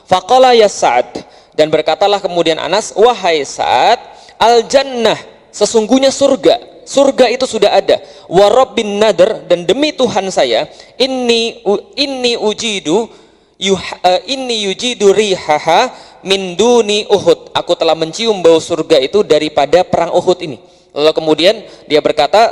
Faqala ya Sa'ad, dan berkatalah kemudian Anas, wahai Sa'ad, al jannah, sesungguhnya surga. Surga itu sudah ada. Wa rabbin nadr, dan demi Tuhan saya, inni yujidu rihaha min duni Uhud. Aku telah mencium bau surga itu daripada perang Uhud ini. Lalu kemudian dia berkata,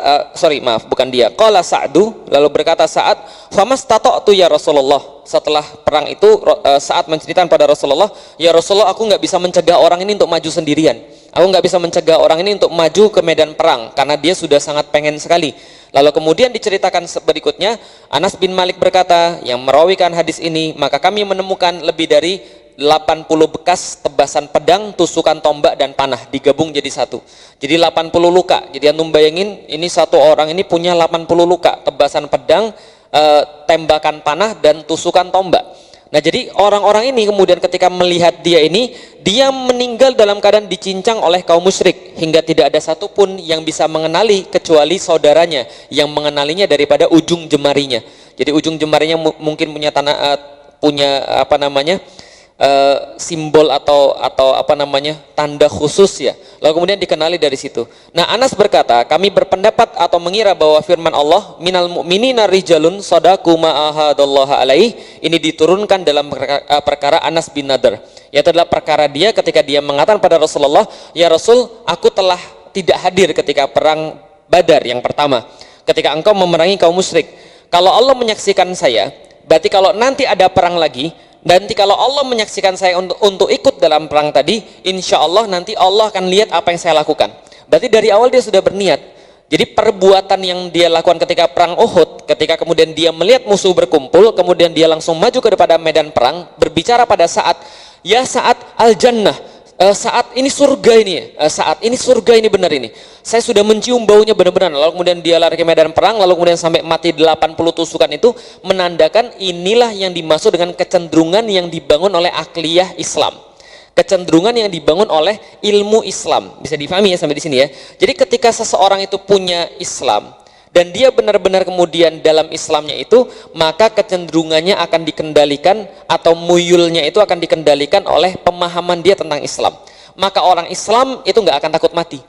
qala Sa'du, lalu berkata Sa'ad, famastata'tu ya Rasulullah. Setelah perang itu Sa'ad menceritakan pada Rasulullah, ya Rasulullah, aku nggak bisa mencegah orang ini untuk maju sendirian. Aku nggak bisa mencegah orang ini untuk maju ke medan perang karena dia sudah sangat pengen sekali. Lalu kemudian diceritakan berikutnya, Anas bin Malik berkata, yang merawikan hadis ini, maka kami menemukan lebih dari 80 bekas tebasan pedang, tusukan tombak dan panah digabung jadi satu. Jadi 80 luka. Jadi antum bayangin, ini satu orang ini punya 80 luka, tebasan pedang, tembakan panah dan tusukan tombak. Nah, jadi orang-orang ini kemudian ketika melihat dia ini, dia meninggal dalam keadaan dicincang oleh kaum musyrik hingga tidak ada satupun yang bisa mengenali kecuali saudaranya yang mengenalinya daripada ujung jemarinya. Jadi ujung jemarinya mungkin punya simbol atau tanda khusus ya. Lalu kemudian dikenali dari situ. Nah, Anas berkata, kami berpendapat atau mengira bahwa firman Allah, minal mu'minina rijalun shadaku ma ahadallaha alaih, ini diturunkan dalam perkara Anas bin Nadr, yaitu adalah perkara dia ketika dia mengatakan pada Rasulullah, ya Rasul, aku telah tidak hadir ketika perang Badar yang pertama, ketika engkau memerangi kaum musyrik. Kalau Allah menyaksikan saya, berarti kalau nanti ada perang lagi, nanti kalau Allah menyaksikan saya untuk ikut dalam perang tadi, insya Allah nanti Allah akan lihat apa yang saya lakukan. Berarti dari awal dia sudah berniat. Jadi perbuatan yang dia lakukan ketika perang Uhud, ketika kemudian dia melihat musuh berkumpul, kemudian dia langsung maju kepada medan perang, berbicara pada Sa'ad, ya Sa'ad al jannah, saat ini surga ini, saat ini surga ini benar ini. Saya sudah mencium baunya benar-benar. Lalu kemudian dia lari ke medan perang, lalu kemudian sampai mati 80 tusukan itu menandakan inilah yang dimaksud dengan kecenderungan yang dibangun oleh akliyah Islam. Kecenderungan yang dibangun oleh ilmu Islam. Bisa difahami ya sampai di sini ya. Jadi ketika seseorang itu punya Islam dan dia benar-benar kemudian dalam Islamnya itu, maka kecenderungannya akan dikendalikan atau muyulnya itu akan dikendalikan oleh pemahaman dia tentang Islam. Maka orang Islam itu nggak akan takut mati.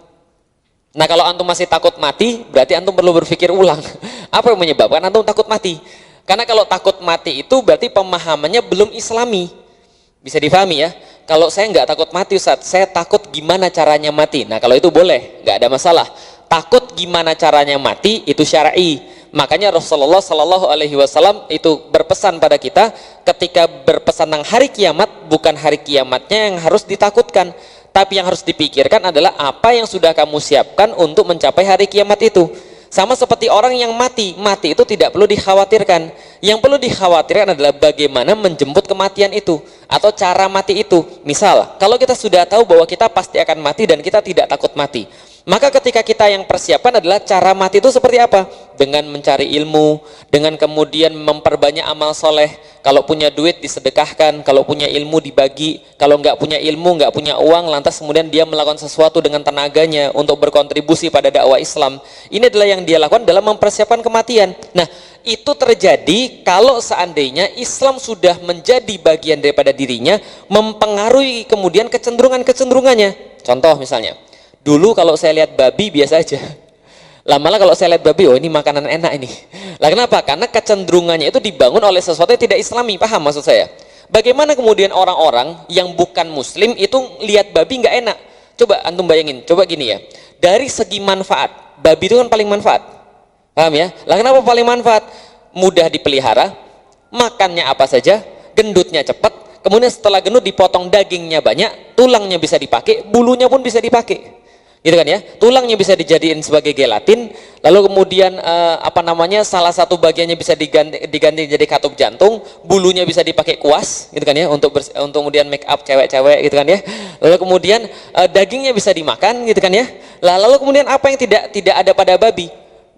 Nah, kalau antum masih takut mati, berarti antum perlu berpikir ulang. Apa yang menyebabkan antum takut mati? Karena kalau takut mati itu berarti pemahamannya belum Islami. Bisa difahami ya. Kalau saya nggak takut mati Ustaz, saya takut gimana caranya mati. Nah, kalau itu boleh, nggak ada masalah. Takut gimana caranya mati itu syar'i. Makanya Rasulullah Shallallahu Alaihi Wasallam itu berpesan pada kita ketika berpesan tentang hari kiamat, bukan hari kiamatnya yang harus ditakutkan, tapi yang harus dipikirkan adalah apa yang sudah kamu siapkan untuk mencapai hari kiamat itu. Sama seperti orang yang mati itu tidak perlu dikhawatirkan. Yang perlu dikhawatirkan adalah bagaimana menjemput kematian itu atau cara mati itu. Misal, kalau kita sudah tahu bahwa kita pasti akan mati dan kita tidak takut mati, maka ketika kita yang persiapkan adalah cara mati itu seperti apa? Dengan mencari ilmu, dengan kemudian memperbanyak amal soleh. Kalau punya duit disedekahkan, kalau punya ilmu dibagi, kalau nggak punya ilmu, nggak punya uang, lantas kemudian dia melakukan sesuatu dengan tenaganya untuk berkontribusi pada dakwah Islam. Ini adalah yang dia lakukan dalam mempersiapkan kematian. Nah, itu terjadi kalau seandainya Islam sudah menjadi bagian daripada dirinya, mempengaruhi kemudian kecenderungannya. Contoh misalnya, dulu kalau saya lihat babi biasa aja. Lama-lama kalau saya lihat babi, oh ini makanan enak ini. Lah kenapa? Karena kecenderungannya itu dibangun oleh sesuatu yang tidak Islami. Paham maksud saya? Bagaimana kemudian orang-orang yang bukan Muslim itu lihat babi nggak enak? Coba antum bayangin, coba gini ya. Dari segi manfaat, babi itu kan paling manfaat. Paham ya? Lah kenapa paling manfaat? Mudah dipelihara, makannya apa saja, gendutnya cepat. Kemudian setelah gendut dipotong dagingnya banyak, tulangnya bisa dipakai, bulunya pun bisa dipakai. Gitu kan ya, tulangnya bisa dijadiin sebagai gelatin, lalu kemudian salah satu bagiannya bisa diganti jadi katup jantung, bulunya bisa dipakai kuas, gitu kan ya, untuk kemudian make up cewek-cewek, gitu kan ya. Lalu kemudian dagingnya bisa dimakan, gitu kan ya. Lalu kemudian apa yang tidak ada pada babi?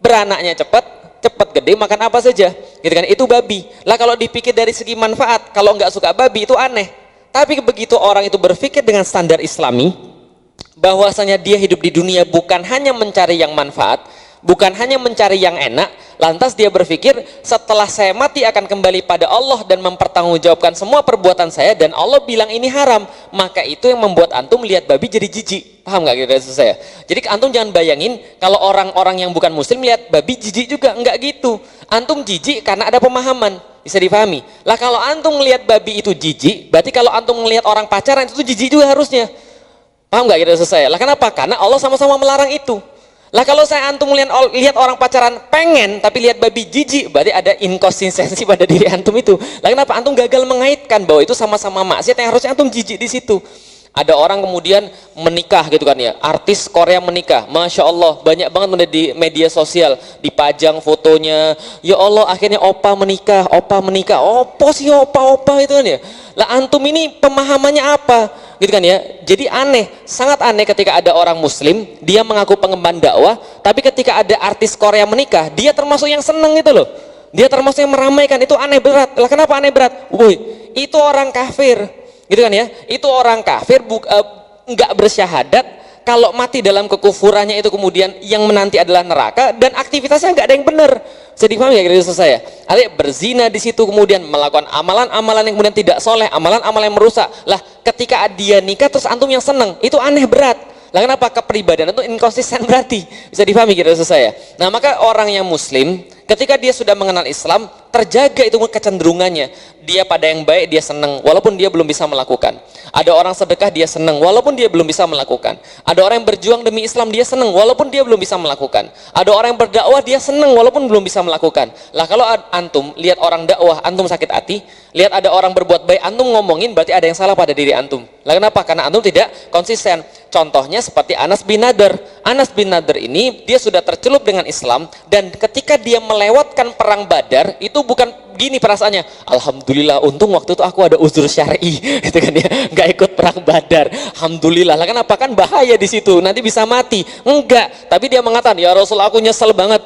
Beranaknya cepat gede, makan apa saja, gitu kan. Itu babi. Lah kalau dipikir dari segi manfaat, kalau nggak suka babi itu aneh. Tapi begitu orang itu berpikir dengan standar Islami, bahwasanya dia hidup di dunia bukan hanya mencari yang manfaat, bukan hanya mencari yang enak, lantas dia berpikir setelah saya mati akan kembali pada Allah dan mempertanggungjawabkan semua perbuatan saya, dan Allah bilang ini haram, maka itu yang membuat antum lihat babi jadi jijik. Paham nggak kira-kira saya? Jadi antum jangan bayangin kalau orang-orang yang bukan muslim lihat babi jijik juga, nggak gitu. Antum jijik karena ada pemahaman, bisa dipahami. Lah kalau antum melihat babi itu jijik, berarti kalau antum melihat orang pacaran itu jijik juga harusnya. Paham nggak kira-kira saya? Lah kenapa? Karena Allah sama-sama melarang itu. Lah kalau saya antum lihat orang pacaran pengen tapi lihat babi jijik, berarti ada inkonsistensi pada diri antum itu. Lah kenapa antum gagal mengaitkan bahwa itu sama-sama maksiat yang harusnya antum jijik di situ? Ada orang kemudian menikah gitu kan ya, artis Korea menikah, Masya Allah banyak banget di media sosial dipajang fotonya, ya Allah akhirnya opa menikah, opo sih opa itu kan ya. Lah antum ini pemahamannya apa gitu kan ya. Jadi aneh, sangat aneh ketika ada orang muslim dia mengaku pengemban dakwah, tapi ketika ada artis Korea menikah dia termasuk yang seneng gitu loh, dia termasuk yang meramaikan. Itu aneh berat. Lah kenapa aneh berat? Woi, itu orang kafir gitu kan ya, itu orang kafir nggak bersyahadat, kalau mati dalam kekufurannya itu kemudian yang menanti adalah neraka, dan aktivitasnya nggak ada yang benar. Jadi paham ya kira-kira saya? Artinya berzina di situ, kemudian melakukan amalan-amalan yang kemudian tidak soleh, amalan-amalan yang merusak. Lah ketika dia nikah terus antum yang seneng, itu aneh berat. Lah kenapa? Kepribadian itu inkonsisten berarti, bisa dipahami kira-kira saya. Nah maka orang yang muslim ketika dia sudah mengenal Islam, terjaga itu kecenderungannya. Dia pada yang baik dia senang walaupun dia belum bisa melakukan. Ada orang sedekah dia senang walaupun dia belum bisa melakukan. Ada orang yang berjuang demi Islam dia senang walaupun dia belum bisa melakukan. Ada orang yang berdakwah dia senang walaupun belum bisa melakukan. Lah kalau antum lihat orang dakwah antum sakit hati, lihat ada orang berbuat baik antum ngomongin, berarti ada yang salah pada diri antum. Lah kenapa? Karena antum tidak konsisten. Contohnya seperti Anas bin Nadr. Anas bin Nadr ini dia sudah tercelup dengan Islam, dan ketika dia melewatkan perang Badar itu bukan gini perasaannya, alhamdulillah untung waktu itu aku ada uzur syar'i gitu kan ya, nggak ikut perang Badar, alhamdulillah. Lah kenapa? Kan bahaya di situ, nanti bisa mati. Enggak, tapi dia mengatakan, ya Rasul aku nyesel banget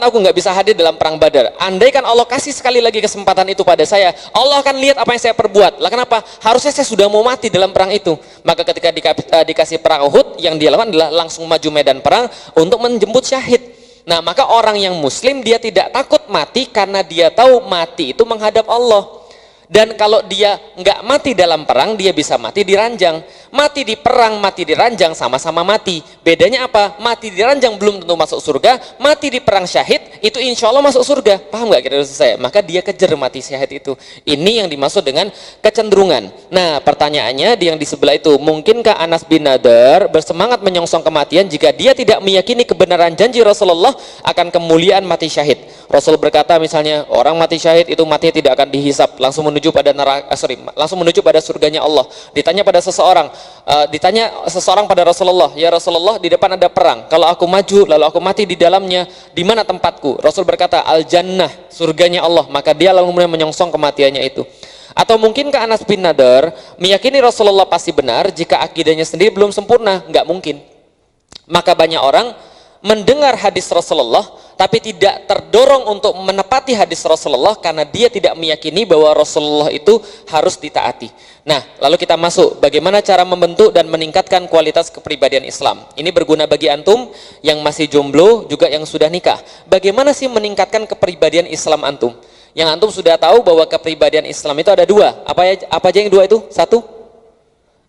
aku nggak bisa hadir dalam perang Badar. Andaikan Allah kasih sekali lagi kesempatan itu pada saya, Allah akan lihat apa yang saya perbuat. Lah kenapa? Harusnya saya sudah mau mati dalam perang itu. Maka ketika dikasih perang Uhud, yang dia lakukan adalah langsung maju medan perang untuk menjemput syahid. Nah maka orang yang muslim dia tidak takut mati karena dia tahu mati itu menghadap Allah. Dan kalau dia nggak mati dalam perang, dia bisa mati di ranjang. Mati di perang, mati di ranjang sama-sama mati. Bedanya apa? Mati di ranjang belum tentu masuk surga, mati di perang syahid itu insya Allah masuk surga. Paham nggak kira-kira saya? Maka dia kejar mati syahid itu. Ini yang dimaksud dengan kecenderungan. Nah pertanyaannya yang di sebelah itu, mungkinkah Anas bin Nadr bersemangat menyongsong kematian jika dia tidak meyakini kebenaran janji Rasulullah akan kemuliaan mati syahid? Rasul berkata misalnya orang mati syahid itu matinya tidak akan dihisap, langsung menuju pada langsung menuju pada surganya Allah. Ditanya seseorang pada Rasulullah, ya Rasulullah di depan ada perang, kalau aku maju lalu aku mati di dalamnya, di mana tempatku? Rasul berkata al jannah, surganya Allah. Maka dia lalu kemudian menyongsong kematiannya itu. Atau mungkinkah Anas bin Nadr meyakini Rasulullah pasti benar jika akidahnya sendiri belum sempurna? Nggak mungkin. Maka banyak orang mendengar hadis Rasulullah tapi tidak terdorong untuk menepati hadis Rasulullah karena dia tidak meyakini bahwa Rasulullah itu harus ditaati. Nah, lalu kita masuk bagaimana cara membentuk dan meningkatkan kualitas kepribadian Islam. Ini berguna bagi antum yang masih jomblo juga yang sudah nikah. Bagaimana sih meningkatkan kepribadian Islam antum? Yang antum sudah tahu bahwa kepribadian Islam itu ada dua. Apa aja yang dua itu? Satu,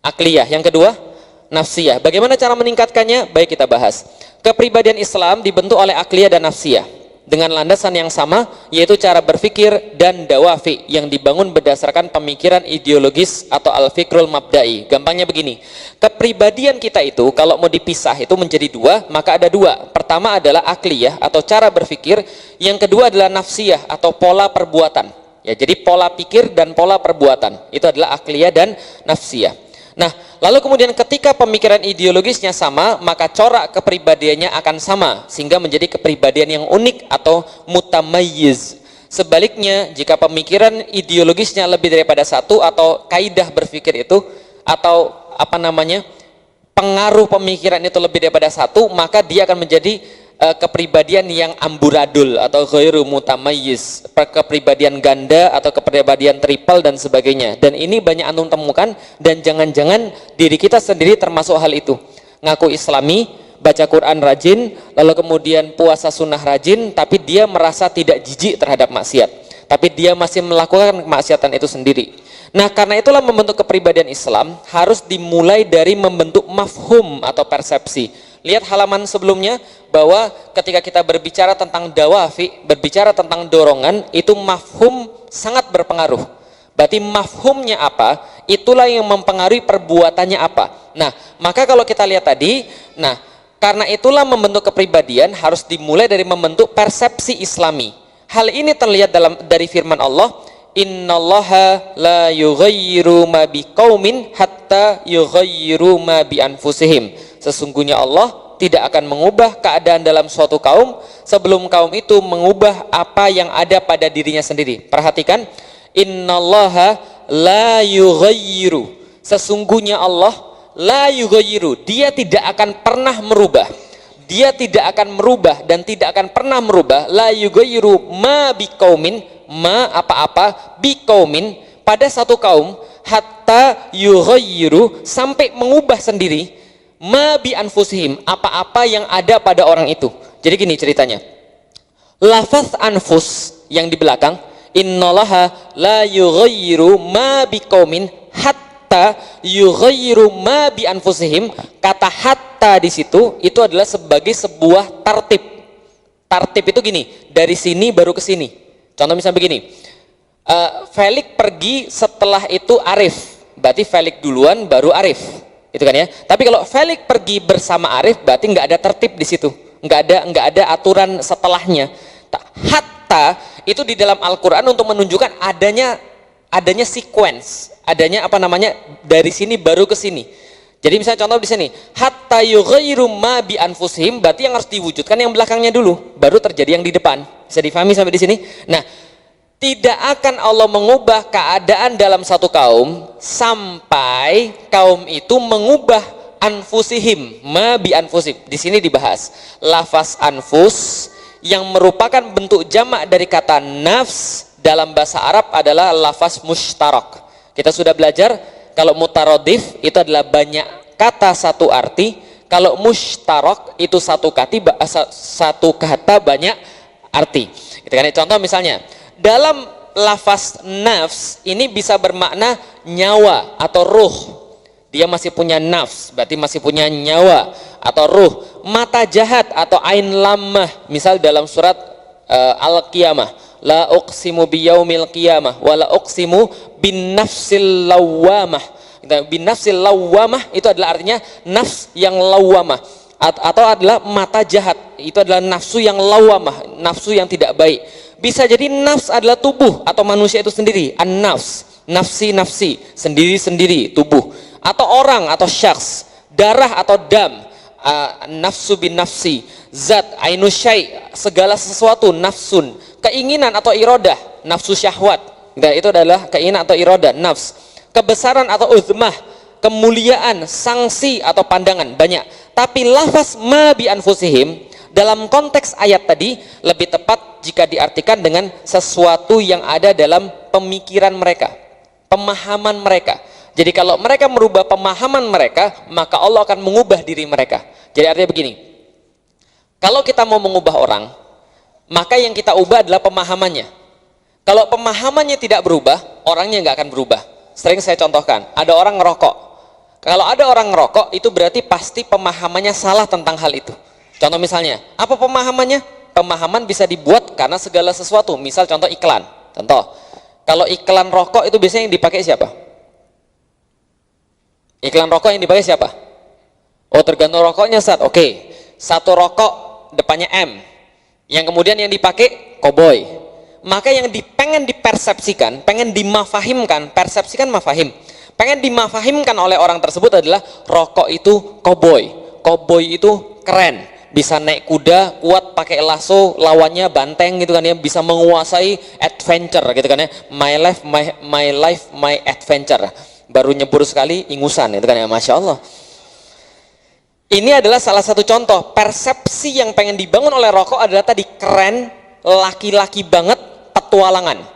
akliyah. Yang kedua, nafsiyah. Bagaimana cara meningkatkannya? Baik, kita bahas. Kepribadian Islam dibentuk oleh akliyah dan nafsiyah dengan landasan yang sama, yaitu cara berpikir dan dawafi yang dibangun berdasarkan pemikiran ideologis atau al-fikrul mabda'i. Gampangnya begini, kepribadian kita itu kalau mau dipisah itu menjadi dua, maka ada dua. Pertama adalah akliyah atau cara berpikir, yang kedua adalah nafsiyah atau pola perbuatan. Ya, jadi pola pikir dan pola perbuatan itu adalah akliyah dan nafsiyah. Nah, lalu kemudian ketika pemikiran ideologisnya sama, maka corak kepribadiannya akan sama, sehingga menjadi kepribadian yang unik atau mutamayyiz. Sebaliknya, jika pemikiran ideologisnya lebih daripada satu, atau kaidah berpikir itu, atau pengaruh pemikiran itu lebih daripada satu, maka dia akan menjadi kepribadian yang amburadul atau ghairu mutamayyiz, kepribadian ganda atau kepribadian triple dan sebagainya. Dan ini banyak antum temukan, dan jangan-jangan diri kita sendiri termasuk hal itu. Ngaku Islami, baca Quran rajin, lalu kemudian puasa sunnah rajin, tapi dia merasa tidak jijik terhadap maksiat, tapi dia masih melakukan kemaksiatan itu sendiri. Nah, karena itulah membentuk kepribadian Islam harus dimulai dari membentuk mafhum atau persepsi. Lihat halaman sebelumnya bahwa ketika kita berbicara tentang dawafi, berbicara tentang dorongan, itu mafhum sangat berpengaruh. Berarti mafhumnya apa, itulah yang mempengaruhi perbuatannya apa. Nah, maka kalau kita lihat tadi, nah karena itulah membentuk kepribadian harus dimulai dari membentuk persepsi Islami. Hal ini terlihat dari firman Allah, innallaha la yughayyiru ma biqaumin hatta yughayyiru ma bi anfusihim. Sesungguhnya Allah tidak akan mengubah keadaan dalam suatu kaum sebelum kaum itu mengubah apa yang ada pada dirinya sendiri. Perhatikan, innallaha la yughayyiru. Sesungguhnya Allah la yughayyiru, dia tidak akan pernah merubah. Dia tidak akan merubah dan tidak akan pernah merubah la yughayyiru ma biqaumin, ma apa-apa, biqaumin, pada satu kaum, hatta yughayyiru, sampai mengubah sendiri, ma bi anfusihim, apa-apa yang ada pada orang itu. Jadi gini ceritanya, lafaz anfus yang di belakang, innallaha la yughayyiru ma biqaumin hatta yughayyiru ma bi anfusihim, kata hatta di situ itu adalah sebagai sebuah tartib. Tartib itu gini, dari sini baru ke sini. Contoh misalnya begini, Felix pergi setelah itu Arif, berarti Felix duluan baru Arif, itu kan ya. Tapi kalau Felix pergi bersama Arif, berarti nggak ada tertib di situ, nggak ada aturan setelahnya. Hatta itu di dalam Al-Quran untuk menunjukkan adanya sequence, adanya apa namanya, dari sini baru ke sini. Jadi misalnya contoh di sini, hatta yughayyiru ma bi anfusihim, berarti yang harus diwujudkan yang belakangnya dulu, baru terjadi yang di depan. Bisa difahami sampai di sini? Nah, tidak akan Allah mengubah keadaan dalam satu kaum sampai kaum itu mengubah anfusihim, ma bi anfusihim. Di sini dibahas lafaz anfus yang merupakan bentuk jamak dari kata nafs dalam bahasa Arab adalah lafaz mushtarak. Kita sudah belajar kalau mutaradif itu adalah banyak kata satu arti, kalau mushtarak itu satu kata banyak arti. Gitu kan? Contoh misalnya, dalam lafaz nafs ini bisa bermakna nyawa atau ruh. Dia masih punya nafs, berarti masih punya nyawa atau ruh. Mata jahat atau ain lammah, misal dalam surat Al-Qiyamah, la uqsimu biyaumil qiyamah wa la uqsimu bin nafsil lawwamah. Bin nafsil lawwamah itu adalah artinya nafs yang lawwamah, atau adalah mata jahat, itu adalah nafsu yang lawwamah, nafsu yang tidak baik. Bisa jadi nafs adalah tubuh atau manusia itu sendiri, an-nafs, nafsi, sendiri-sendiri tubuh, atau orang atau syakhs, darah atau dam, nafsu bin nafsi, zat, ainu syai', segala sesuatu, nafsun, keinginan atau iradah, nafsu syahwat, itu adalah keinginan atau iradah, nafs, kebesaran atau uzmah, kemuliaan, sanksi atau pandangan, banyak. Tapi lafaz ma bi anfusihim dalam konteks ayat tadi lebih tepat jika diartikan dengan sesuatu yang ada dalam pemikiran mereka, pemahaman mereka. Jadi kalau mereka merubah pemahaman mereka, maka Allah akan mengubah diri mereka. Jadi artinya begini, kalau kita mau mengubah orang, maka yang kita ubah adalah pemahamannya. Kalau pemahamannya tidak berubah, orangnya nggak akan berubah. Sering saya contohkan, ada orang ngerokok. Kalau ada orang ngerokok, itu berarti pasti pemahamannya salah tentang hal itu. Contoh misalnya, apa pemahamannya? Pemahaman bisa dibuat karena segala sesuatu. Misal contoh iklan. Contoh, kalau iklan rokok itu biasanya yang dipakai siapa? Iklan rokok yang dipakai siapa? Oh, tergantung rokoknya, Ustaz. Oke. Satu rokok depannya M. Yang kemudian yang dipakai koboi. Maka yang pengen dipersepsikan, pengen dimafahimkan, persepsikan mafahim, pengen dimafahimkan oleh orang tersebut adalah rokok itu koboi. Koboi itu keren, bisa naik kuda, kuat pakai lasso, lawannya banteng gitu kan ya, bisa menguasai adventure gitu kan ya. My life, my adventure. Baru nyebur sekali ingusan itu kan ya, Masya Allah. Ini adalah salah satu contoh persepsi yang pengen dibangun oleh rokok adalah tadi keren, laki-laki banget, petualangan.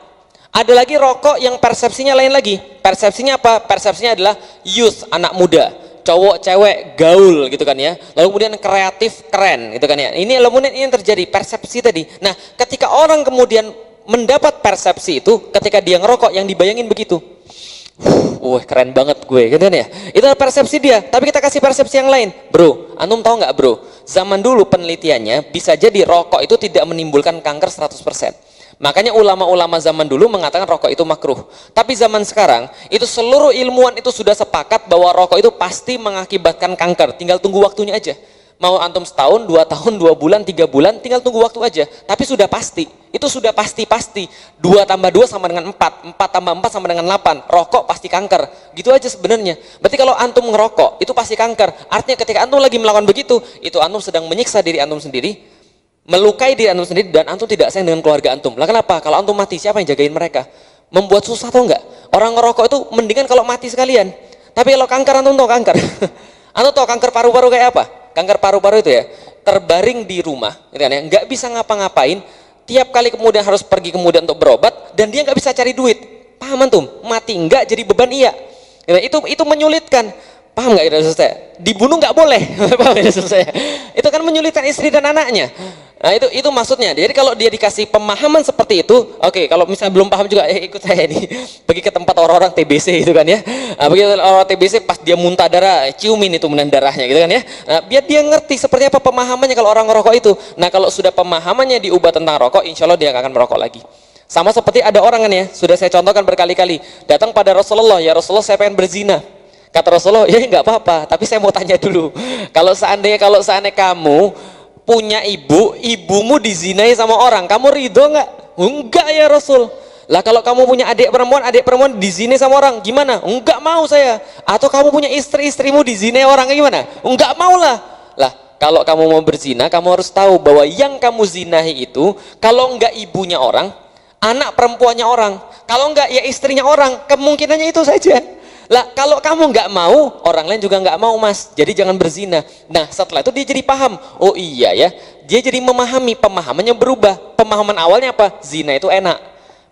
Ada lagi rokok yang persepsinya lain lagi. Persepsinya apa? Persepsinya adalah youth, anak muda. cowok cewek gaul gitu kan ya, lalu kemudian kreatif keren gitu kan ya. Ini kemudian ini yang terjadi persepsi tadi. Nah, ketika orang kemudian mendapat persepsi itu, ketika dia ngerokok yang dibayangin begitu, wah keren banget gue gitu kan ya, itu persepsi dia. Tapi kita kasih persepsi yang lain. Bro, antum tahu nggak bro, zaman dulu penelitiannya bisa jadi rokok itu tidak menimbulkan kanker 100%. Makanya ulama-ulama zaman dulu mengatakan rokok itu makruh. Tapi zaman sekarang, itu seluruh ilmuwan itu sudah sepakat bahwa rokok itu pasti mengakibatkan kanker. Tinggal tunggu waktunya aja. Mau antum setahun, 2 tahun, 2 bulan, 3 bulan, tinggal tunggu waktu aja. Tapi sudah pasti. Itu sudah pasti-pasti. 2 tambah 2 sama dengan 4. 4 tambah 4 sama dengan 8. Rokok pasti kanker. Gitu aja sebenarnya. Berarti kalau antum ngerokok, itu pasti kanker. Artinya ketika antum lagi melakukan begitu, itu antum sedang menyiksa diri antum sendiri, melukai diri antum sendiri, dan antum tidak sayang dengan keluarga antum. Lah kenapa? Kalau antum mati, siapa yang jagain mereka? Membuat susah atau enggak? Orang ngerokok itu mendingan kalau mati sekalian. Tapi kalau kanker, antum tahu kanker? Antum tahu kanker paru-paru kayak apa? Kanker paru-paru itu ya, terbaring di rumah, gitu kan ya, nggak bisa ngapa-ngapain, tiap kali kemudian harus pergi kemudian untuk berobat, dan dia nggak bisa cari duit. Paham antum? Mati enggak, jadi beban iya. Itu menyulitkan. Paham nggak itu saya? Dibunuh nggak boleh. Paham itu saya? Itu kan menyulitkan istri dan anaknya. Nah itu maksudnya. Jadi kalau dia dikasih pemahaman seperti itu, oke. Kalau misalnya belum paham juga, ikut saya nih, pergi ke tempat orang-orang TBC itu kan ya. Nah, begitu orang TBC pas dia muntah darah, ciumin itu menan darahnya gitu kan ya. Nah, biar dia ngerti seperti apa pemahamannya kalau orang ngerokok itu. Nah kalau sudah pemahamannya diubah tentang rokok, insya Allah dia nggak akan merokok lagi. Sama seperti ada orang kan ya, sudah saya contohkan berkali-kali, datang pada Rasulullah, ya Rasulullah saya pengen berzina. Kata Rasulullah, ya nggak apa-apa, tapi saya mau tanya dulu, kalau seandainya kamu punya ibumu dizinai sama orang, kamu ridho nggak? Enggak ya Rasul. Lah kalau kamu punya adik perempuan dizinai sama orang, gimana? Enggak mau saya. Atau kamu punya istrimu dizinai orang, gimana? Enggak mau lah. Lah kalau kamu mau berzina, kamu harus tahu bahwa yang kamu zinahi itu, kalau enggak ibunya orang, anak perempuannya orang, kalau enggak ya istrinya orang, kemungkinannya itu saja. Lah kalau kamu nggak mau, orang lain juga nggak mau mas, jadi jangan berzina. Nah setelah itu dia jadi paham, oh iya ya, dia jadi memahami, pemahamannya berubah. Pemahaman awalnya apa? Zina itu enak,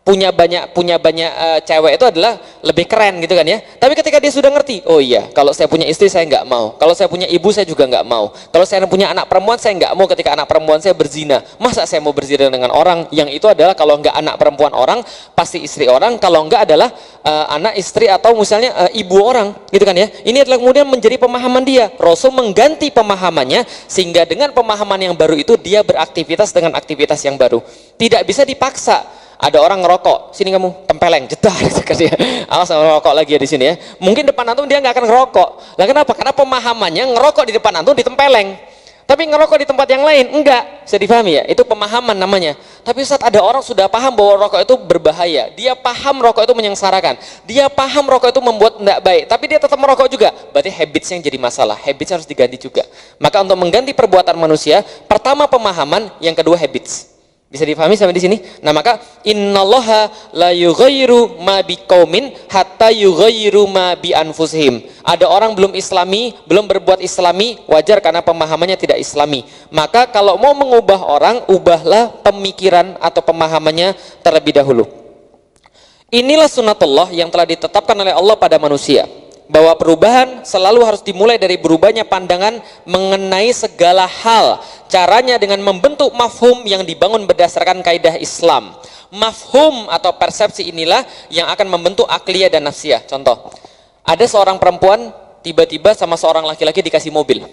punya banyak cewek itu adalah lebih keren gitu kan ya. Tapi ketika dia sudah ngerti, oh iya, kalau saya punya istri saya nggak mau, kalau saya punya ibu saya juga nggak mau, kalau saya punya anak perempuan saya nggak mau ketika anak perempuan saya berzina. Masa saya mau berzina dengan orang yang itu adalah kalau nggak anak perempuan orang pasti istri orang, kalau nggak adalah anak istri atau misalnya ibu orang gitu kan ya. Ini adalah kemudian menjadi pemahaman dia. Rasul mengganti pemahamannya sehingga dengan pemahaman yang baru itu dia beraktivitas dengan aktivitas yang baru. Tidak bisa dipaksa. Ada orang ngerokok, sini kamu tempeleng, jedar, awas ngerokok lagi ya di sini ya. Mungkin depan antum dia nggak akan ngerokok. Lah kenapa? Karena pemahamannya ngerokok di depan antum ditempeleng. Tapi ngerokok di tempat yang lain enggak. Bisa difahami ya? Itu pemahaman namanya. Tapi saat ada orang sudah paham bahwa rokok itu berbahaya, dia paham rokok itu menyengsarakan, dia paham rokok itu membuat tidak baik, tapi dia tetap merokok juga. Berarti habits yang jadi masalah. Habits harus diganti juga. Maka untuk mengganti perbuatan manusia, pertama pemahaman, yang kedua habits. Bisa difahami sampai di sini? Nah, maka innallaha la yughayyiru ma biqaumin hatta yughayyiru ma bi anfusihim. Ada orang belum islami, belum berbuat islami, wajar karena pemahamannya tidak islami. Maka kalau mau mengubah orang, ubahlah pemikiran atau pemahamannya terlebih dahulu. Inilah sunatullah yang telah ditetapkan oleh Allah pada manusia, bahwa perubahan selalu harus dimulai dari berubahnya pandangan mengenai segala hal. Caranya dengan membentuk mafhum yang dibangun berdasarkan kaidah Islam. Mafhum atau persepsi inilah yang akan membentuk akliyah dan nafsiyah. Contoh, ada seorang perempuan tiba-tiba sama seorang laki-laki dikasih mobil.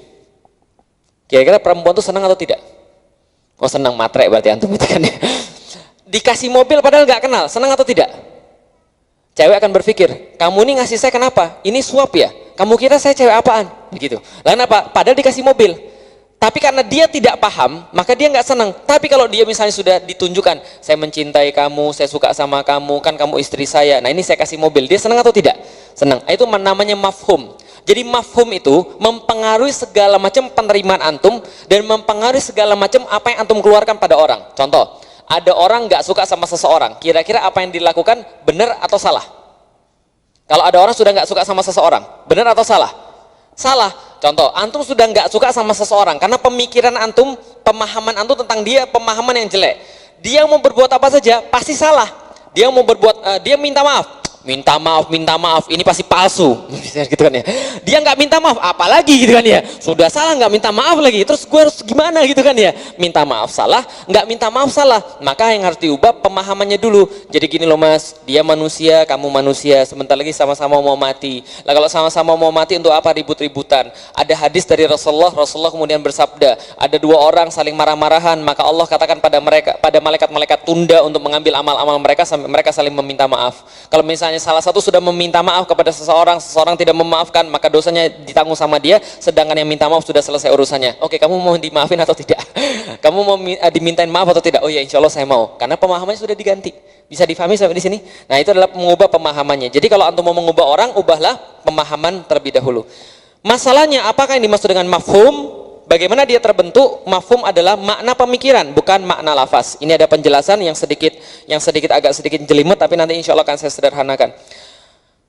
Kira-kira perempuan itu senang atau tidak? Oh senang, matre berarti antum itu kan ya. Dikasih mobil padahal nggak kenal, senang atau tidak? Cewek akan berpikir, kamu ini ngasih saya kenapa? Ini suap ya? Kamu kira saya cewek apaan? Begitu. Lalu apa? Padahal dikasih mobil. Tapi karena dia tidak paham, maka dia nggak senang. Tapi kalau dia misalnya sudah ditunjukkan, saya mencintai kamu, saya suka sama kamu, kan kamu istri saya. Nah ini saya kasih mobil, dia senang atau tidak? Senang. Itu namanya mafhum. Jadi mafhum itu mempengaruhi segala macam penerimaan antum dan mempengaruhi segala macam apa yang antum keluarkan pada orang. Contoh, ada orang nggak suka sama seseorang, kira-kira apa yang dilakukan benar atau salah? Kalau ada orang sudah nggak suka sama seseorang, benar atau salah? Salah. Contoh, antum sudah nggak suka sama seseorang karena pemikiran antum, pemahaman antum tentang dia pemahaman yang jelek. Dia mau berbuat apa saja pasti salah. Dia mau berbuat, dia minta maaf, minta maaf, ini pasti palsu, gitu kan ya. Dia nggak minta maaf, apalagi gitu kan ya. Sudah salah nggak minta maaf lagi, terus gue harus gimana gitu kan ya. Minta maaf salah, nggak minta maaf salah. Maka yang harus diubah pemahamannya dulu. Jadi gini loh mas, dia manusia, kamu manusia, sebentar lagi sama-sama mau mati. Lah kalau sama-sama mau mati untuk apa ribut-ributan? Ada hadis dari Rasulullah kemudian bersabda, ada dua orang saling marah-marahan, maka Allah katakan pada mereka, pada malaikat-malaikat, tunda untuk mengambil amal-amal mereka sampai mereka saling meminta maaf. Kalau misalnya salah satu sudah meminta maaf kepada seseorang, seseorang tidak memaafkan, maka dosanya ditanggung sama dia, sedangkan yang minta maaf sudah selesai urusannya. Oke, kamu mau dimaafin atau tidak? Kamu mau dimintain maaf atau tidak? Oh ya, insya Allah saya mau, karena pemahamannya sudah diganti. Bisa difahami sampai di sini? Nah, itu adalah mengubah pemahamannya. Jadi kalau antum mau mengubah orang, ubahlah pemahaman terlebih dahulu. Masalahnya apakah yang dimaksud dengan mafhum? Bagaimana dia terbentuk? Mafhum adalah makna pemikiran, bukan makna lafaz. Ini ada penjelasan yang sedikit agak sedikit jelimet, tapi nanti insya Allah akan saya sederhanakan.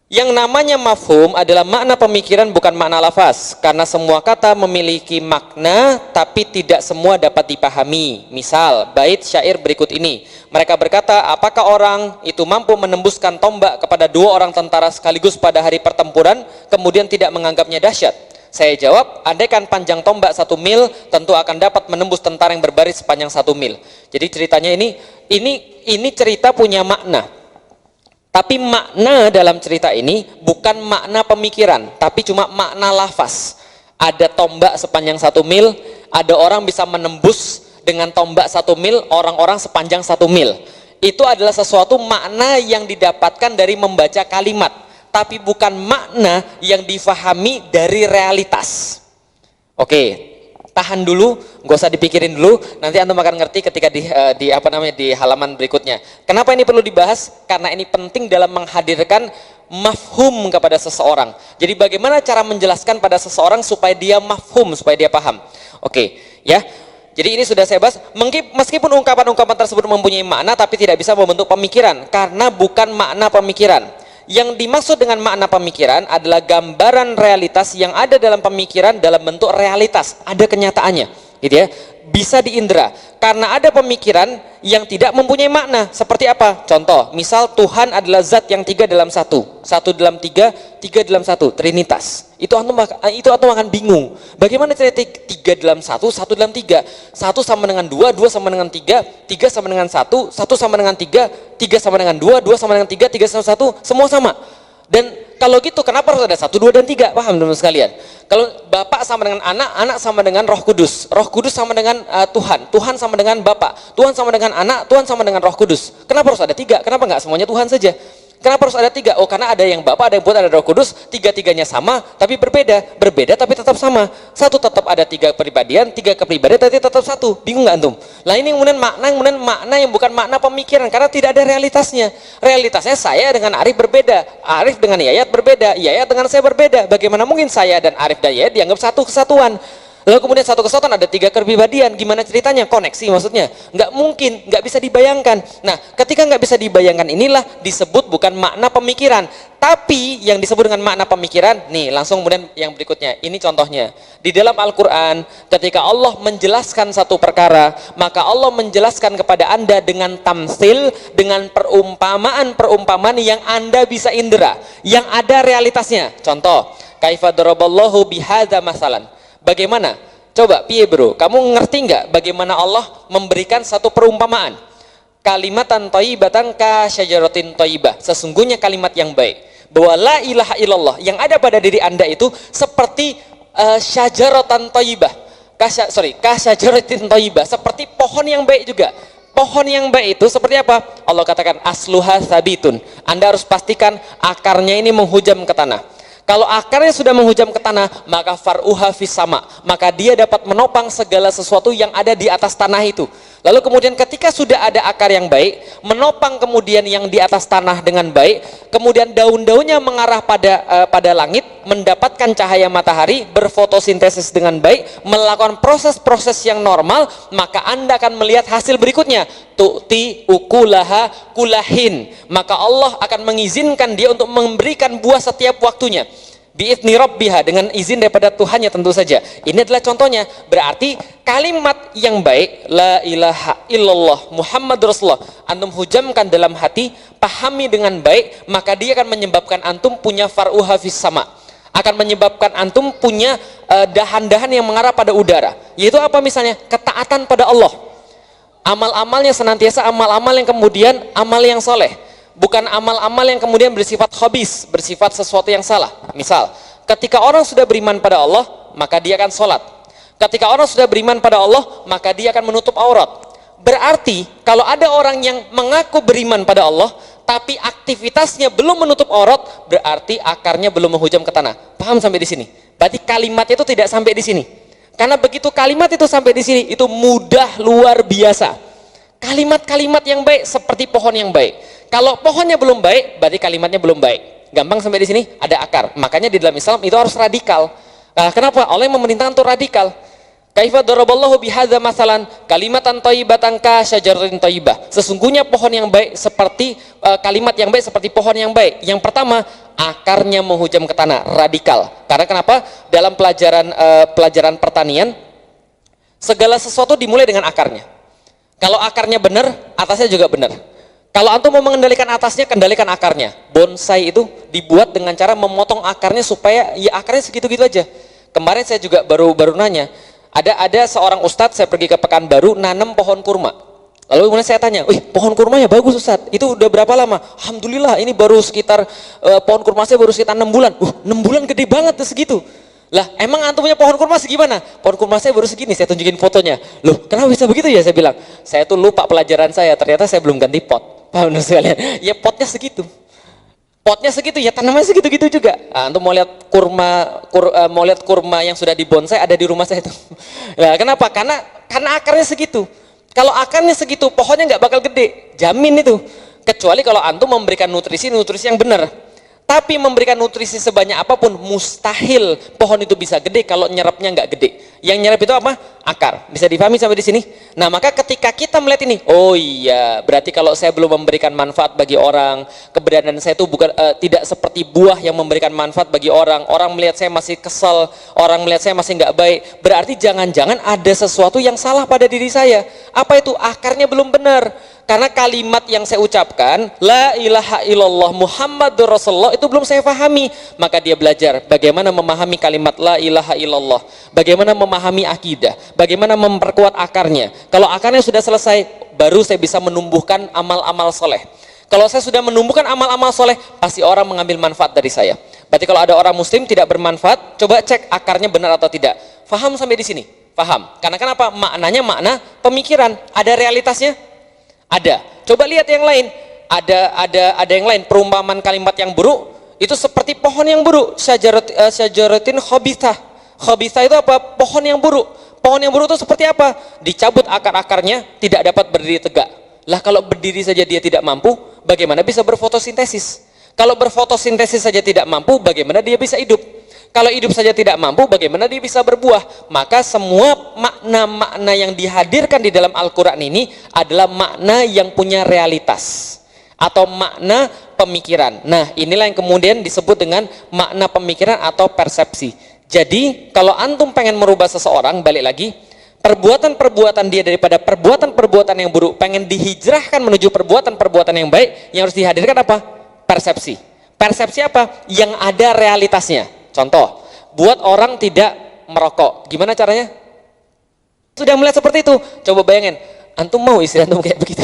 Yang namanya mafhum adalah makna pemikiran, bukan makna lafaz. Karena semua kata memiliki makna, tapi tidak semua dapat dipahami. Misal, bait syair berikut ini. Mereka berkata, apakah orang itu mampu menembuskan tombak kepada dua orang tentara sekaligus pada hari pertempuran, kemudian tidak menganggapnya dahsyat? Saya jawab, andaikan panjang tombak 1 mil, tentu akan dapat menembus tentara yang berbaris sepanjang 1 mil. Jadi ceritanya ini cerita punya makna. Tapi makna dalam cerita ini bukan makna pemikiran, tapi cuma makna lafaz. Ada tombak sepanjang 1 mil, ada orang bisa menembus dengan tombak 1 mil, orang-orang sepanjang 1 mil. Itu adalah sesuatu makna yang didapatkan dari membaca kalimat, tapi bukan makna yang difahami dari realitas. Oke, tahan dulu, nggak usah dipikirin dulu, nanti antum akan ngerti ketika di halaman berikutnya. Kenapa ini perlu dibahas? Karena ini penting dalam menghadirkan mafhum kepada seseorang. Jadi bagaimana cara menjelaskan pada seseorang supaya dia mafhum, supaya dia paham. Oke, ya. Jadi ini sudah saya bahas, meskipun ungkapan-ungkapan tersebut mempunyai makna, tapi tidak bisa membentuk pemikiran, karena bukan makna pemikiran. Yang dimaksud dengan makna pemikiran adalah gambaran realitas yang ada dalam pemikiran dalam bentuk realitas, ada kenyataannya, gitu ya. Bisa diindra. Karena ada pemikiran yang tidak mempunyai makna. Seperti apa? Contoh, misal Tuhan adalah zat yang 3 dalam 1, 1 dalam 3, 3 dalam 1, Trinitas. Itu antum akan bingung. Bagaimana cerita 3 dalam 1, 1 dalam 3? 1 sama dengan 2, 2 sama dengan 3, 3 sama dengan 1, 1 sama dengan 3, 3 sama dengan 2, 2 sama dengan 3, 3 sama 1, semua sama. Dan kalau gitu kenapa harus ada 1, 2, dan 3? Paham teman-teman sekalian? Kalau Bapak sama dengan anak, anak sama dengan Roh Kudus, Roh Kudus sama dengan Tuhan, Tuhan sama dengan Bapak, Tuhan sama dengan anak, Tuhan sama dengan Roh Kudus. Kenapa harus ada 3? Kenapa nggak semuanya Tuhan saja? Kenapa harus ada 3? Oh, karena ada yang Bapa, ada yang Putra, ada Roh Kudus, 3-tiganya sama tapi berbeda tapi tetap sama. Satu tetap ada 3 kepribadian, 3 kepribadian tapi tetap satu. Bingung nggak antum? Lah ini kemudian makna yang bukan makna pemikiran, karena tidak ada realitasnya. Realitasnya saya dengan Arif berbeda, Arif dengan Yayat berbeda, Yayat dengan saya berbeda. Bagaimana mungkin saya dan Arif dan Yayat dianggap satu kesatuan? Lalu kemudian satu kesatuan ada 3 kepribadian, gimana ceritanya? Koneksi maksudnya? Nggak mungkin, nggak bisa dibayangkan. Nah, ketika nggak bisa dibayangkan inilah disebut bukan makna pemikiran. Tapi yang disebut dengan makna pemikiran, nih langsung kemudian yang berikutnya. Ini contohnya. Di dalam Al-Quran, ketika Allah menjelaskan satu perkara, maka Allah menjelaskan kepada Anda dengan tamsil, dengan perumpamaan yang Anda bisa indera, yang ada realitasnya. Contoh, kaifa daraballahu bihadza masalan. Bagaimana? Coba, piye bro? Kamu ngerti nggak bagaimana Allah memberikan satu perumpamaan? Kalimatan thayyibatan ka syajaratin thayyibah. Sesungguhnya kalimat yang baik. Bahwa la ilaha illallah yang ada pada diri Anda itu seperti syajaratan thayyibah. Ka syajaratin thayyibah, seperti pohon yang baik juga. Pohon yang baik itu seperti apa? Allah katakan asluha sabitun. Anda harus pastikan akarnya ini menghujam ke tanah. Kalau akarnya sudah menghujam ke tanah, maka far'uha fis sama, maka dia dapat menopang segala sesuatu yang ada di atas tanah itu. Lalu kemudian ketika sudah ada akar yang baik, menopang kemudian yang di atas tanah dengan baik, kemudian daun-daunnya mengarah pada langit, mendapatkan cahaya matahari, berfotosintesis dengan baik, melakukan proses-proses yang normal, maka Anda akan melihat hasil berikutnya. Tu'ti ukulaha kulahin. Maka Allah akan mengizinkan dia untuk memberikan buah setiap waktunya. bi'idzni rabbiha, dengan izin daripada Tuhannya tentu saja. Ini adalah contohnya. Berarti kalimat yang baik, la ilaha illallah Muhammadur Rasulullah, antum hujamkan dalam hati, pahami dengan baik, maka dia akan menyebabkan antum punya far'uha fis sama, akan menyebabkan antum punya dahan-dahan yang mengarah pada udara. Yaitu apa misalnya? Ketaatan pada Allah. Amal-amalnya senantiasa amal-amal yang kemudian amal yang soleh, bukan amal-amal yang kemudian bersifat khabis, bersifat sesuatu yang salah. Misal, ketika orang sudah beriman pada Allah, maka dia akan sholat. Ketika orang sudah beriman pada Allah, maka dia akan menutup aurat. Berarti, kalau ada orang yang mengaku beriman pada Allah, tapi aktivitasnya belum menutup aurat, berarti akarnya belum menghujam ke tanah. Paham sampai di sini? Berarti kalimatnya itu tidak sampai di sini. Karena begitu kalimat itu sampai di sini, itu mudah luar biasa. Kalimat-kalimat yang baik seperti pohon yang baik. Kalau pohonnya belum baik, berarti kalimatnya belum baik. Gampang sampai di sini? Ada akar. Makanya di dalam Islam itu harus radikal. Nah, kenapa? Allah yang memerintahkan untuk radikal. Kaifa daraballahu bihadza masalan kalimatan thayyibatan ka syajaratin thayyibah. Sesungguhnya pohon yang baik seperti kalimat yang baik seperti pohon yang baik. Yang pertama, akarnya menghujam ke tanah, radikal. Karena kenapa? Dalam pelajaran pertanian, segala sesuatu dimulai dengan akarnya. Kalau akarnya benar, atasnya juga benar. Kalau antum mau mengendalikan atasnya, kendalikan akarnya. Bonsai itu dibuat dengan cara memotong akarnya supaya ya akarnya segitu-gitu aja. Kemarin saya juga baru nanya, ada seorang ustadz, saya pergi ke Pekanbaru nanam pohon kurma. Lalu kemudian saya tanya, "Wih, pohon kurmanya bagus Ustadz. Itu udah berapa lama?" "Alhamdulillah, ini baru sekitar pohon kurma saya baru sekitar 6 bulan." 6 bulan gede banget tuh segitu. Lah, emang antum punya pohon kurma segimana? "Pohon kurma saya baru segini." Saya tunjukin fotonya. "Loh, kenapa bisa begitu ya?" Saya bilang, "Saya tuh lupa pelajaran saya, ternyata saya belum ganti pot." Paham sekalian? Ya potnya segitu. Potnya segitu, ya tanamannya segitu-gitu juga. Nah, untuk mau lihat kurma yang sudah dibonsai ada di rumah saya itu. Nah, kenapa? Karena akarnya segitu. Kalau akarnya segitu, pohonnya nggak bakal gede, jamin itu. Kecuali kalau antum memberikan nutrisi yang benar. Tapi memberikan nutrisi sebanyak apapun, mustahil pohon itu bisa gede kalau nyerapnya nggak gede. Yang nyerap itu apa? Akar. Bisa dipahami sampai di sini? Nah, maka ketika kita melihat ini, oh iya, berarti kalau saya belum memberikan manfaat bagi orang, keberadaan saya itu bukan tidak seperti buah yang memberikan manfaat bagi orang. Orang melihat saya masih kesal, orang melihat saya masih nggak baik. Berarti jangan-jangan ada sesuatu yang salah pada diri saya. Apa itu? Akarnya belum benar. Karena kalimat yang saya ucapkan, la ilaha illallah Muhammadur Rasulullah, itu belum saya pahami. Maka dia belajar bagaimana memahami kalimat la ilaha illallah, bagaimana memahami akidah, bagaimana memperkuat akarnya. Kalau akarnya sudah selesai, baru saya bisa menumbuhkan amal-amal soleh. Kalau saya sudah menumbuhkan amal-amal soleh, pasti orang mengambil manfaat dari saya. Berarti kalau ada orang muslim tidak bermanfaat, coba cek akarnya benar atau tidak. Faham sampai di sini? Faham. Karena kenapa? Maknanya makna pemikiran. Ada realitasnya? Ada. Coba lihat yang lain. Ada yang lain. Perumpamaan kalimat yang buruk itu seperti pohon yang buruk. Syajaratin khabithah. Khabithah itu apa? Pohon yang buruk. Pohon yang buruk itu seperti apa? Dicabut akar-akarnya, tidak dapat berdiri tegak. Lah kalau berdiri saja dia tidak mampu, bagaimana bisa berfotosintesis? Kalau berfotosintesis saja tidak mampu, bagaimana dia bisa hidup? Kalau hidup saja tidak mampu, bagaimana dia bisa berbuah? Maka semua makna-makna yang dihadirkan di dalam Al-Quran ini adalah makna yang punya realitas atau makna pemikiran. Nah, inilah yang kemudian disebut dengan makna pemikiran atau persepsi. Jadi, kalau antum pengen merubah seseorang, balik lagi, perbuatan-perbuatan dia daripada perbuatan-perbuatan yang buruk, pengen dihijrahkan menuju perbuatan-perbuatan yang baik, yang harus dihadirkan apa? Persepsi. Persepsi apa? Yang ada realitasnya. Contoh, buat orang tidak merokok, gimana caranya? Sudah melihat seperti itu, coba bayangin, antum mau istri antum kayak begitu?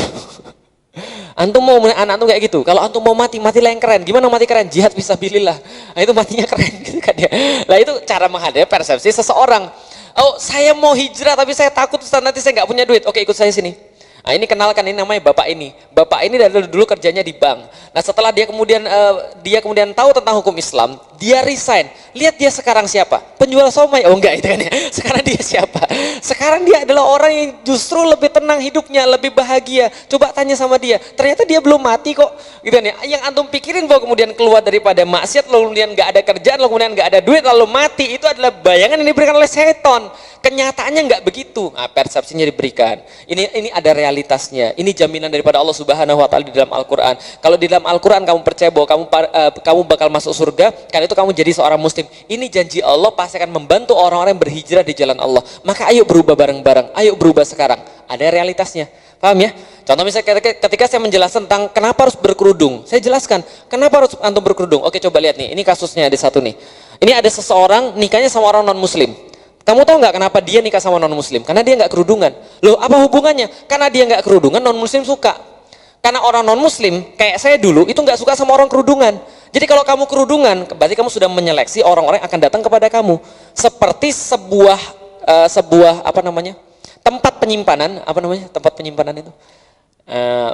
Antum mau anak antum kayak gitu? Kalau antum mau matilah yang keren. Gimana mati keren? Jihad fisabilillah. Nah, itu matinya keren gitu kan ya. Nah, itu cara menghadapi persepsi seseorang. Oh, saya mau hijrah tapi saya takut Ustaz, nanti saya nggak punya duit. Oke, ikut saya sini. Nah, ini kenalkan, ini namanya bapak ini. Bapak ini dari dulu kerjanya di bank. Nah, setelah dia kemudian tahu tentang hukum Islam, dia resign. Lihat dia sekarang siapa? Penjual somai. Oh enggak, itu kan ya. Sekarang dia siapa? Sekarang dia adalah orang yang justru lebih tenang hidupnya, lebih bahagia. Coba tanya sama dia. Ternyata dia belum mati kok. Gitu kan ya. Yang antum pikirin bahwa kemudian keluar daripada maksiat, lalu kemudian enggak ada kerjaan, lalu kemudian enggak ada duit, lalu mati, itu adalah bayangan yang diberikan oleh setan. Kenyataannya enggak begitu. Nah, persepsinya diberikan. Ini ada realitasnya. Ini jaminan daripada Allah Subhanahu wa taala di dalam Al-Qur'an. Kalau di dalam Al-Qur'an kamu percaya bahwa kamu bakal masuk surga, karena itu kamu jadi seorang muslim. Ini janji Allah pasti akan membantu orang-orang yang berhijrah di jalan Allah. Maka ayo berubah bareng-bareng, ayo berubah sekarang. Ada realitasnya. Paham ya? Contoh misalnya ketika saya menjelaskan tentang kenapa harus berkerudung, saya jelaskan kenapa harus antum berkerudung. Oke, coba lihat nih, ini kasusnya ada satu nih. Ini ada seseorang nikahnya sama orang non muslim. Kamu tahu nggak kenapa dia nikah sama non muslim? Karena dia nggak kerudungan. Loh, apa hubungannya? Karena dia nggak kerudungan, non muslim suka. Karena orang non muslim kayak saya dulu itu nggak suka sama orang kerudungan. Jadi kalau kamu kerudungan, berarti kamu sudah menyeleksi orang-orang yang akan datang kepada kamu. Seperti sebuah apa namanya? Tempat penyimpanan, apa namanya? Tempat penyimpanan itu.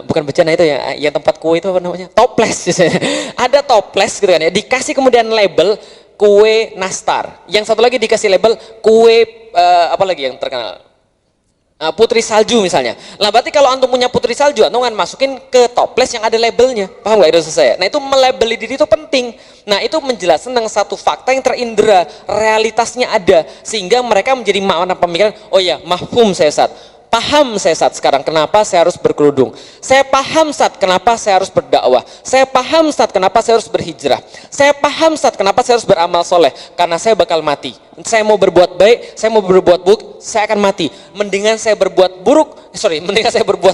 Bukan bejana itu ya, yang tempat kue itu apa namanya? Toples. Ada toples gitu kan ya. Dikasih kemudian label kue nastar. Yang satu lagi dikasih label kue apa lagi yang terkenal? Putri salju misalnya. Lah berarti kalau antum punya putri salju, antum kan masukin ke toples yang ada labelnya. Paham nggak itu saya? Nah itu melabeli diri itu penting. Nah itu menjelaskan tentang satu fakta yang terindera, realitasnya ada, sehingga mereka menjadi makna pemikiran. Oh ya, mafhum saya Ustaz. Paham saya saat sekarang kenapa saya harus berkerudung. Saya paham saat kenapa saya harus berdakwah. Saya paham saat kenapa saya harus berhijrah. Saya paham saat kenapa saya harus beramal soleh. Karena saya bakal mati. Saya mau berbuat baik, saya mau berbuat buruk, saya akan mati. Mendingan saya berbuat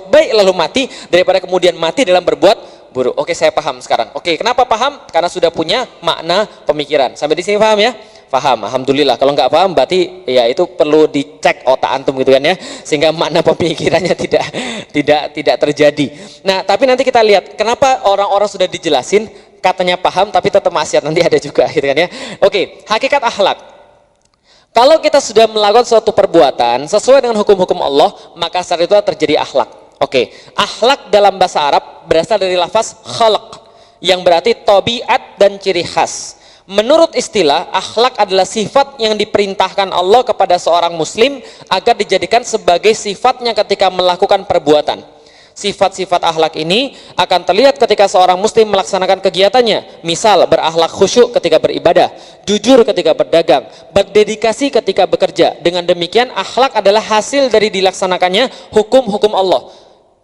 baik lalu mati daripada kemudian mati dalam berbuat buruk. Oke, saya paham sekarang. Oke, kenapa paham? Karena sudah punya makna pemikiran. Sampai di sini paham ya? Paham, alhamdulillah. Kalau nggak paham berarti ya itu perlu dicek otak antum gitu kan ya, sehingga makna pemikirannya tidak terjadi. Nah, tapi nanti kita lihat kenapa orang-orang sudah dijelasin katanya paham tapi tetap maksiat, nanti ada juga gitu kan ya. Oke, hakikat akhlak. Kalau kita sudah melakukan suatu perbuatan sesuai dengan hukum-hukum Allah, maka saat itu terjadi akhlak. Oke, akhlak dalam bahasa Arab berasal dari lafaz khalaq yang berarti tabiat dan ciri khas. Menurut istilah, akhlak adalah sifat yang diperintahkan Allah kepada seorang muslim agar dijadikan sebagai sifatnya ketika melakukan perbuatan. Sifat-sifat akhlak ini akan terlihat ketika seorang muslim melaksanakan kegiatannya. Misal, berakhlak khusyuk ketika beribadah, jujur ketika berdagang, berdedikasi ketika bekerja. Dengan demikian, akhlak adalah hasil dari dilaksanakannya hukum-hukum Allah.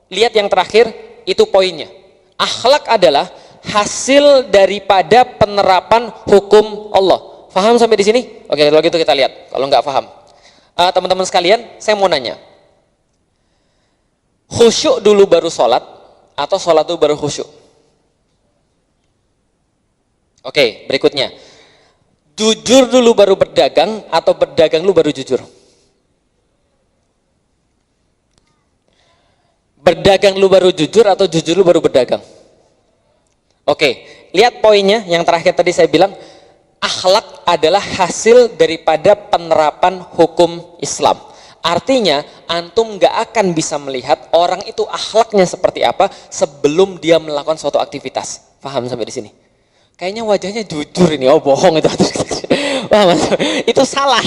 Lihat yang terakhir, itu poinnya. Akhlak adalah hasil daripada penerapan hukum Allah. Faham sampai di sini? Oke, kalau gitu kita lihat. Kalau nggak paham, teman-teman sekalian, saya mau nanya, khusyuk dulu baru sholat atau sholat dulu baru khusyuk? Oke, berikutnya, jujur dulu baru berdagang atau berdagang dulu baru jujur? Berdagang dulu baru jujur atau jujur dulu baru berdagang? Oke, lihat poinnya yang terakhir tadi saya bilang, akhlak adalah hasil daripada penerapan hukum Islam. Artinya, antum gak akan bisa melihat orang itu akhlaknya seperti apa sebelum dia melakukan suatu aktivitas. Paham sampai di sini? Kayaknya wajahnya jujur ini, oh bohong itu. Wah, itu salah.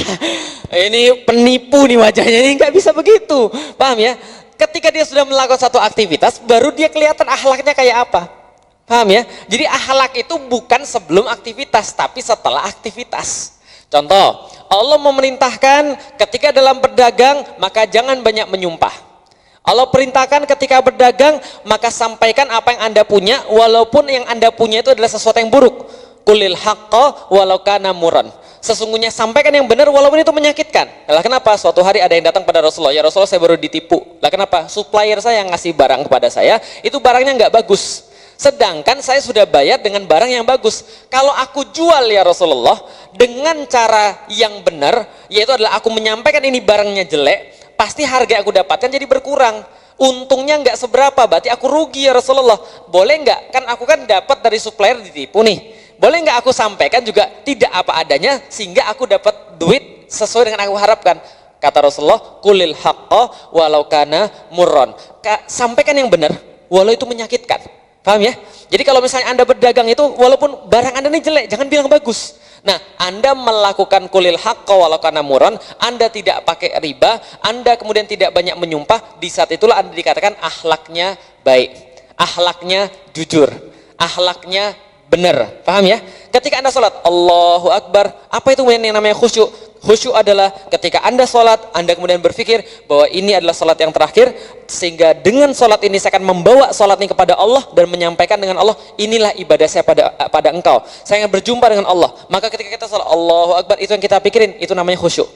Ini penipu nih wajahnya, ini gak bisa begitu. Paham ya? Ketika dia sudah melakukan satu aktivitas, baru dia kelihatan akhlaknya kayak apa. Paham ya? Jadi akhlak itu bukan sebelum aktivitas, tapi setelah aktivitas. Contoh, Allah memerintahkan ketika dalam berdagang, maka jangan banyak menyumpah. Allah perintahkan ketika berdagang, maka sampaikan apa yang Anda punya, walaupun yang Anda punya itu adalah sesuatu yang buruk. Qulil haqqa walau kana murran. Sesungguhnya sampaikan yang benar walaupun itu menyakitkan. Lah kenapa? Suatu hari ada yang datang pada Rasulullah, ya Rasulullah saya baru ditipu. Lah kenapa? Supplier saya yang ngasih barang kepada saya, itu barangnya nggak bagus. Sedangkan saya sudah bayar dengan barang yang bagus. Kalau aku jual ya Rasulullah dengan cara yang benar, yaitu adalah aku menyampaikan ini barangnya jelek, pasti harga yang aku dapatkan jadi berkurang. Untungnya nggak seberapa, berarti aku rugi ya Rasulullah. Boleh nggak? Kan aku kan dapat dari supplier ditipu nih. Boleh nggak aku sampaikan juga tidak apa adanya sehingga aku dapat duit sesuai dengan yang aku harapkan? Kata Rasulullah, qulil haqqa walau kana murran. Sampaikan yang benar walau itu menyakitkan. Paham ya? Jadi kalau misalnya Anda berdagang itu walaupun barang Anda ini jelek, jangan bilang bagus. Nah, Anda melakukan qulil haqqa walau kana murran, Anda tidak pakai riba, Anda kemudian tidak banyak menyumpah, di saat itulah Anda dikatakan akhlaknya baik, akhlaknya jujur, akhlaknya benar. Paham ya? Ketika Anda sholat, Allahu Akbar, apa itu yang namanya khusyuk? Khusyuk adalah ketika Anda sholat, Anda kemudian berpikir bahwa ini adalah sholat yang terakhir, sehingga dengan sholat ini saya akan membawa sholat ini kepada Allah dan menyampaikan dengan Allah, inilah ibadah saya pada engkau. Saya akan berjumpa dengan Allah. Maka ketika kita sholat Allahu Akbar, itu yang kita pikirin, itu namanya khusyuk.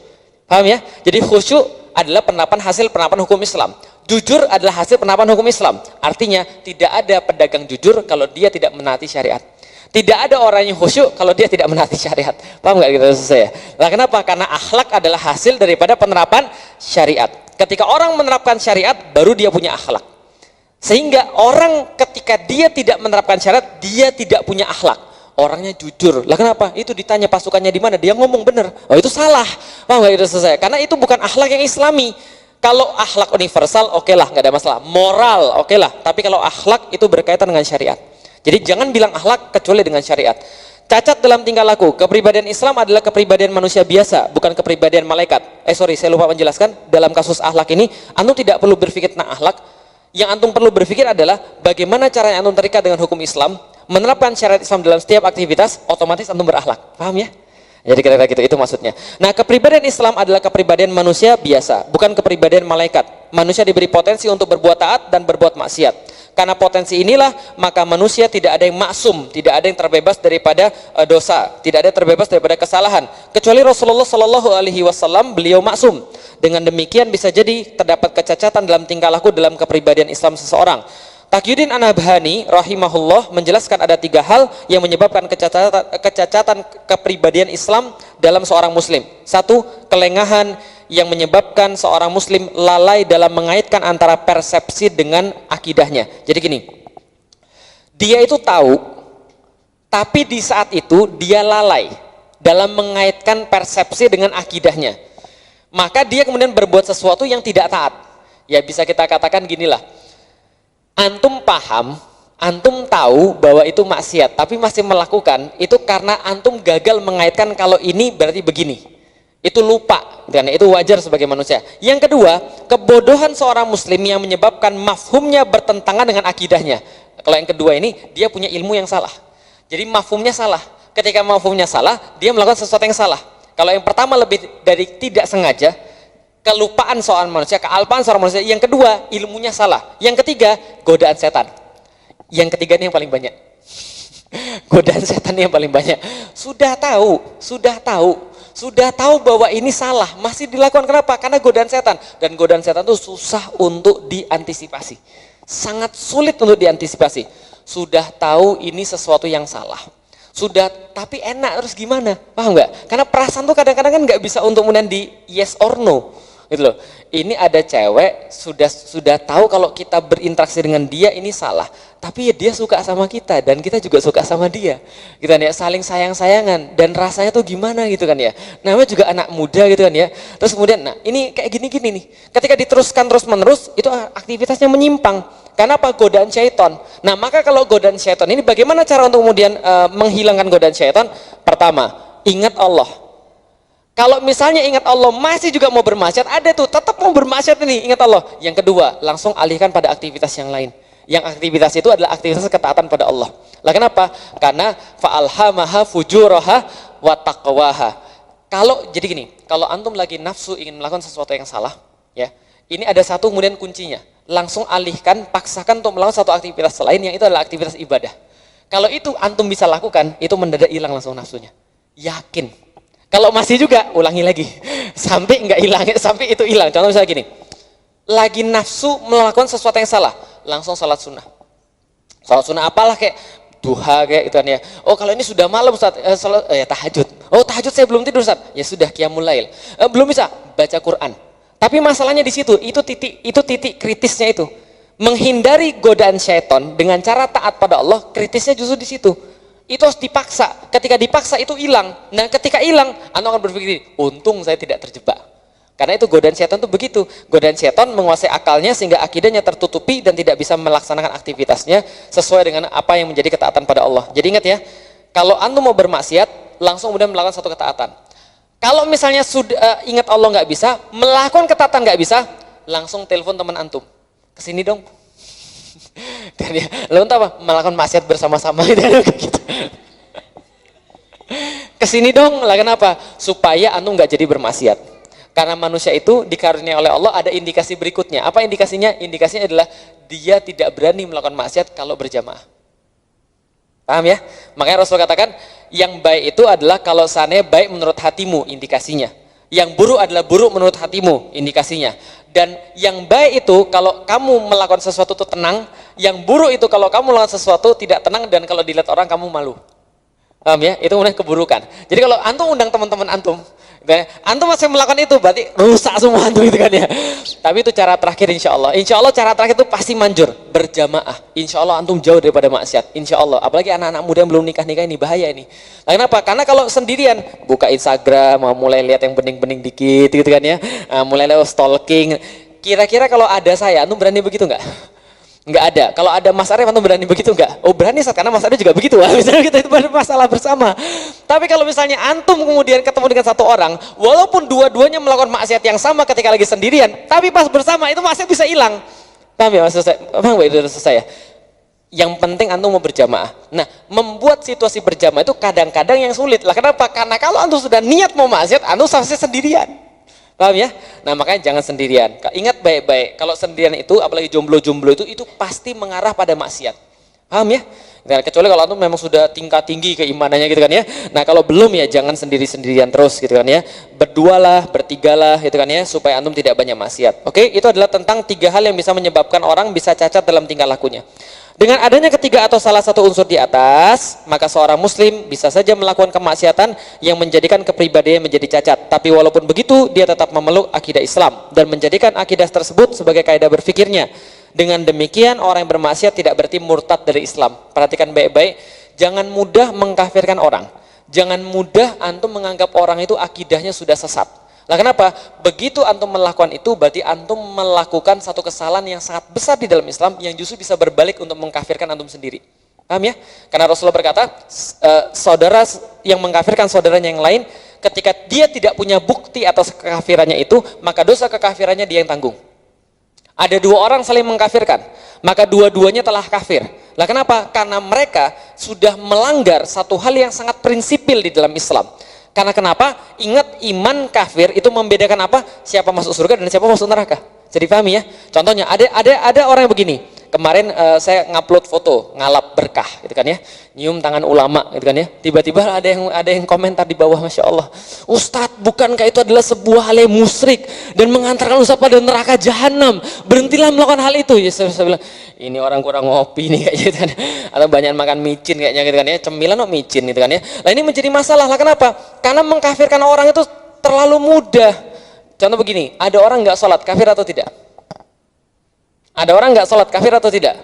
Paham ya? Jadi khusyuk adalah hasil penerapan hukum Islam. Jujur adalah hasil penerapan hukum Islam. Artinya tidak ada pedagang jujur kalau dia tidak menaati syariat. Tidak ada orang yang khusyuk kalau dia tidak menaati syariat. Paham nggak gitu saya? Nah, kenapa? Karena akhlak adalah hasil daripada penerapan syariat. Ketika orang menerapkan syariat, baru dia punya akhlak. Sehingga orang ketika dia tidak menerapkan syariat, dia tidak punya akhlak. Orangnya jujur. Lah kenapa? Itu ditanya pasukannya di mana, dia ngomong benar. Oh, itu salah. Paham nggak gitu saya? Karena itu bukan akhlak yang Islami. Kalau akhlak universal, oke lah, nggak ada masalah. Moral, oke lah. Tapi kalau akhlak itu berkaitan dengan syariat. Jadi jangan bilang akhlak kecuali dengan syariat. Cacat dalam tingkah laku. Kepribadian Islam adalah kepribadian manusia biasa, bukan kepribadian malaikat. Saya lupa menjelaskan. Dalam kasus akhlak ini, antum tidak perlu berpikir tentang akhlak. Yang antum perlu berpikir adalah bagaimana caranya antum terikat dengan hukum Islam, menerapkan syariat Islam dalam setiap aktivitas, otomatis antum berakhlak. Paham ya? Jadi kira-kira gitu, itu maksudnya. Nah, kepribadian Islam adalah kepribadian manusia biasa, bukan kepribadian malaikat. Manusia diberi potensi untuk berbuat taat dan berbuat maksiat. Karena potensi inilah, maka manusia tidak ada yang maksum, tidak ada yang terbebas daripada dosa, tidak ada yang terbebas daripada kesalahan. Kecuali Rasulullah Shallallahu Alaihi Wasallam, beliau maksum. Dengan demikian bisa jadi terdapat kecacatan dalam tingkah laku dalam kepribadian Islam seseorang. Taqiyuddin An-Nabhani rahimahullah menjelaskan ada 3 hal yang menyebabkan kecacatan kepribadian Islam dalam seorang muslim. 1, kelengahan yang menyebabkan seorang muslim lalai dalam mengaitkan antara persepsi dengan akidahnya. Jadi gini, dia itu tahu, tapi di saat itu dia lalai dalam mengaitkan persepsi dengan akidahnya. Maka dia kemudian berbuat sesuatu yang tidak taat. Ya bisa kita katakan ginilah, antum paham, antum tahu bahwa itu maksiat, tapi masih melakukan, itu karena antum gagal mengaitkan kalau ini berarti begini. Itu lupa, karena itu wajar sebagai manusia. Yang kedua, kebodohan seorang muslim yang menyebabkan mafhumnya bertentangan dengan akidahnya. Kalau yang kedua ini, dia punya ilmu yang salah. Jadi mafhumnya salah. Ketika mafhumnya salah, dia melakukan sesuatu yang salah. Kalau yang pertama lebih dari tidak sengaja, kelupaan seorang manusia, kealpaan seorang manusia. Yang kedua, ilmunya salah. Yang ketiga, godaan setan. Yang ketiga ini yang paling banyak. Godaan setan yang paling banyak. Sudah tahu bahwa ini salah, masih dilakukan. Kenapa? Karena godaan setan. Dan godaan setan itu susah untuk diantisipasi. Sangat sulit untuk diantisipasi. Sudah tahu ini sesuatu yang salah. Sudah, tapi enak, terus gimana? Paham nggak? Karena perasaan tuh kadang-kadang kan nggak bisa untuk kemudian di yes or no. Gitu loh. Ini ada cewek sudah tahu kalau kita berinteraksi dengan dia ini salah, tapi ya dia suka sama kita dan kita juga suka sama dia, gitu kan ya, saling sayang-sayangan dan rasanya tuh gimana gitu kan ya, namanya juga anak muda gitu kan ya. Terus kemudian, nah ini kayak gini-gini nih, ketika diteruskan terus-menerus itu aktivitasnya menyimpang. Karena apa? Godaan syaitan. Nah maka kalau godaan syaitan ini, bagaimana cara untuk kemudian menghilangkan godaan syaitan? Pertama, ingat Allah. Kalau misalnya ingat Allah masih juga mau bermaksiat, ada tuh tetap mau bermaksiat ini, ingat Allah. Yang kedua, langsung alihkan pada aktivitas yang lain. Yang aktivitas itu adalah aktivitas ketaatan pada Allah. Lah kenapa? Karena fa'alhamaha fujuraha wa taqwaha. Jadi gini, kalau antum lagi nafsu ingin melakukan sesuatu yang salah, ya, ini ada satu kemudian kuncinya. Langsung alihkan, paksakan untuk melakukan satu aktivitas lain yang itu adalah aktivitas ibadah. Kalau itu antum bisa lakukan, itu mendadak hilang langsung nafsunya. Yakin. Kalau masih juga, ulangi lagi. Sampai enggak hilang, sampai itu hilang. Contoh misalnya gini, lagi nafsu melakukan sesuatu yang salah, langsung salat sunnah. Salat sunnah apalah, kayak duha kayak gitu kan ya. Oh kalau ini sudah malam Ustaz, tahajud. Oh tahajud saya belum tidur Ustaz. Ya sudah qiyamul lail. Belum bisa baca Quran. Tapi masalahnya di situ, itu titik kritisnya itu. Menghindari godaan syaitan dengan cara taat pada Allah, kritisnya justru di situ. Itu harus dipaksa. Ketika dipaksa itu hilang. Nah ketika hilang, anda akan berpikir, untung saya tidak terjebak. Karena itu godaan syaitan itu begitu. Godaan syaitan menguasai akalnya sehingga akidahnya tertutupi dan tidak bisa melaksanakan aktivitasnya sesuai dengan apa yang menjadi ketaatan pada Allah. Jadi ingat ya, kalau antum mau bermaksiat, langsung kemudian melakukan satu ketaatan. Kalau misalnya sudah ingat Allah nggak bisa, melakukan ketaatan nggak bisa, langsung telepon teman antum, kesini dong. Dan ya, lalu entah apa, melakukan maksiat bersama-sama gitu. Kesini dong lah, kenapa? Supaya antum nggak jadi bermaksiat. Karena manusia itu dikaruniai oleh Allah ada indikasi berikutnya. Apa indikasinya? Indikasinya adalah dia tidak berani melakukan maksiat kalau berjamaah. Paham ya? Makanya Rasul katakan yang baik itu adalah kalau seandainya baik menurut hatimu, indikasinya. Yang buruk adalah buruk menurut hatimu, indikasinya. Dan yang baik itu kalau kamu melakukan sesuatu itu tenang, yang buruk itu kalau kamu melakukan sesuatu tidak tenang dan kalau dilihat orang kamu malu. Paham ya? Itu kemudian keburukan. Jadi kalau antum undang teman-teman antum masih melakukan itu berarti rusak semua antum itu kan ya. Tapi itu cara terakhir insya Allah. Insya Allah cara terakhir itu pasti manjur berjamaah. Insya Allah antum jauh daripada maksiat. Insya Allah. Apalagi anak-anak muda yang belum nikah ini bahaya ini. Nah, kenapa? Karena kalau sendirian buka Instagram, mau mulai lihat yang bening-bening dikit gitu kan ya, mulai lihat stalking. Kira-kira kalau ada saya, antum berani begitu nggak? Nggak ada. Kalau ada Mas Arif, antum berani begitu nggak? Oh berani, karena Mas Arif juga begitu. Misalnya kita itu masalah bersama. Tapi kalau misalnya antum kemudian ketemu dengan satu orang, walaupun dua-duanya melakukan maksiat yang sama ketika lagi sendirian, tapi pas bersama itu maksiat bisa hilang. Paham ya maksud saya? Paham itu saya? Yang penting antum mau berjamaah. Nah, membuat situasi berjamaah itu kadang-kadang yang sulit. Lah kenapa? Karena kalau antum sudah niat mau maksiat, antum pasti sendirian. Paham ya? Nah makanya jangan sendirian. Ingat baik-baik, kalau sendirian itu, apalagi jomblo-jomblo itu pasti mengarah pada maksiat. Paham ya? Nah, kecuali kalau antum memang sudah tingkat tinggi keimanannya gitu kan ya. Nah kalau belum ya jangan sendiri-sendirian terus gitu kan ya. Berdualah, bertigalah gitu kan ya, supaya antum tidak banyak maksiat. Oke, itu adalah tentang 3 hal yang bisa menyebabkan orang bisa cacat dalam tingkah lakunya. Dengan adanya ketiga atau salah satu unsur di atas, maka seorang muslim bisa saja melakukan kemaksiatan yang menjadikan kepribadiannya menjadi cacat. Tapi walaupun begitu, dia tetap memeluk akidah Islam dan menjadikan akidah tersebut sebagai kaidah berfikirnya. Dengan demikian, orang yang bermaksiat tidak berarti murtad dari Islam. Perhatikan baik-baik, jangan mudah mengkafirkan orang. Jangan mudah antum menganggap orang itu akidahnya sudah sesat. Nah kenapa? Begitu antum melakukan itu berarti antum melakukan satu kesalahan yang sangat besar di dalam Islam yang justru bisa berbalik untuk mengkafirkan antum sendiri. Paham ya? Karena Rasulullah berkata, saudara yang mengkafirkan saudaranya yang lain, ketika dia tidak punya bukti atas kekafirannya itu, maka dosa kekafirannya dia yang tanggung. Ada 2 orang saling mengkafirkan, maka dua-duanya telah kafir. Lah kenapa? Karena mereka sudah melanggar satu hal yang sangat prinsipil di dalam Islam. Karena kenapa? Ingat, iman kafir itu membedakan apa? Siapa masuk surga dan siapa masuk neraka. Jadi pahami ya? Contohnya ada orang yang begini. Kemarin saya ngupload foto ngalap berkah gitu kan ya. Nyium tangan ulama gitu kan ya. Tiba-tiba ada yang komentar di bawah, Masya Allah. Ustadz, bukankah itu adalah sebuah hal yang musyrik dan mengantarkan ustadz pada neraka jahanam? Berhentilah melakukan hal itu. Ya saya bilang, ini orang kurang ngopi nih kayak gitu kan. Atau banyak makan micin kayaknya gitu kan ya. Cemilan kok micin gitu kan ya. Nah ini menjadi masalah lah, kenapa? Karena mengkafirkan orang itu terlalu mudah. Contoh begini, ada orang nggak sholat, kafir atau tidak? Ada orang nggak sholat, kafir atau tidak?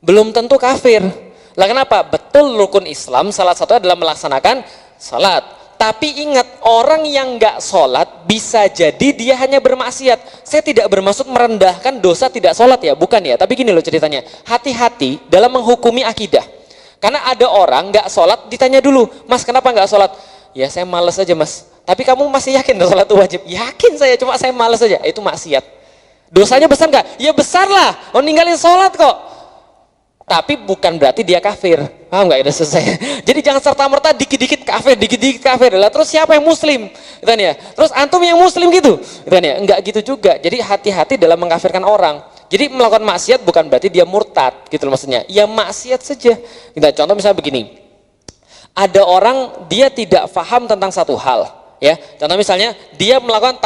Belum tentu kafir. Lah kenapa? Betul, rukun Islam salah satu adalah melaksanakan sholat. Tapi ingat, orang yang nggak sholat bisa jadi dia hanya bermaksiat. Saya tidak bermaksud merendahkan dosa tidak sholat ya, bukan ya. Tapi gini loh ceritanya, hati-hati dalam menghukumi akidah. Karena ada orang nggak sholat, ditanya dulu, Mas kenapa nggak sholat? Ya saya males aja Mas. Tapi kamu masih yakin sholat itu wajib? Yakin saya, cuma saya males aja. Itu maksiat. Dosanya besar nggak? Ya besar lah. Oh ninggalin sholat kok. Tapi bukan berarti dia kafir. Paham nggak? Udah selesai. Jadi jangan serta-merta dikit-dikit kafir, dikit-dikit kafir. Lah terus siapa yang muslim? Gitu ya. Terus antum yang muslim gitu? Gitu ya. Enggak gitu juga. Jadi hati-hati dalam mengkafirkan orang. Jadi melakukan maksiat bukan berarti dia murtad, gitu loh maksudnya. Ya maksiat saja. Kita contoh misalnya begini. Ada orang dia tidak paham tentang satu hal, ya. Contoh misalnya dia melakukan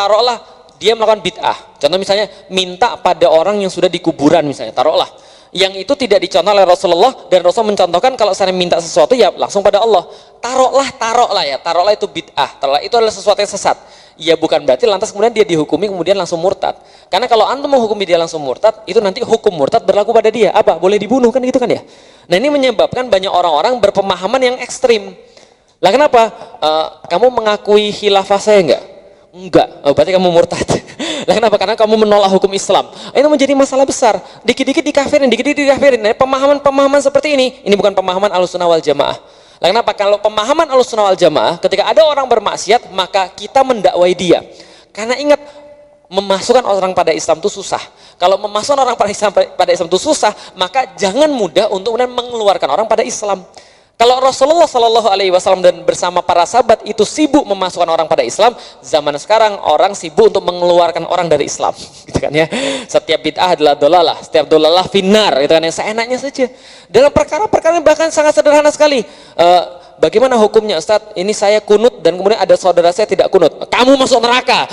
dia melakukan bid'ah. Contoh misalnya minta pada orang yang sudah di kuburan misalnya, taruhlah. Yang itu tidak dicontoh oleh Rasulullah dan Rasul mencontohkan kalau saya minta sesuatu ya langsung pada Allah. Taruhlah ya. Taruhlah itu bid'ah. Taruhlah itu adalah sesuatu yang sesat. Ya bukan berarti lantas kemudian dia dihukumi kemudian langsung murtad. Karena kalau antum menghukumi dia langsung murtad, itu nanti hukum murtad berlaku pada dia. Apa? Boleh dibunuh kan gitu kan ya. Nah ini menyebabkan banyak orang-orang berpemahaman yang ekstrim. Lah kenapa? Kamu mengakui khilafah saya enggak? Enggak, berarti kamu murtad. Lah kenapa? Karena kamu menolak hukum Islam. Ini menjadi masalah besar. Dikit-dikit dikafirin, dikit-dikit dikafirin. Nah, pemahaman seperti ini bukan pemahaman Ahlussunnah wal Jamaah. Lah kenapa? Kalau pemahaman Ahlussunnah wal Jamaah, ketika ada orang bermaksiat, maka kita mendakwai dia. Karena ingat, memasukkan orang pada Islam itu susah. Kalau memasukkan orang pada Islam itu susah, maka jangan mudah untuk mengeluarkan orang pada Islam. Kalau Rasulullah Shallallahu Alaihi Wasallam dan bersama para sahabat itu sibuk memasukkan orang pada Islam, zaman sekarang orang sibuk untuk mengeluarkan orang dari Islam, gitu kan ya. Setiap bid'ah adalah dolalah, setiap dolalah finnar, gitu kan ya. Seenaknya saja. Dalam perkara-perkara bahkan sangat sederhana sekali. Bagaimana hukumnya Ustadz? Ini saya kunut dan kemudian ada saudara saya tidak kunut. Kamu masuk neraka.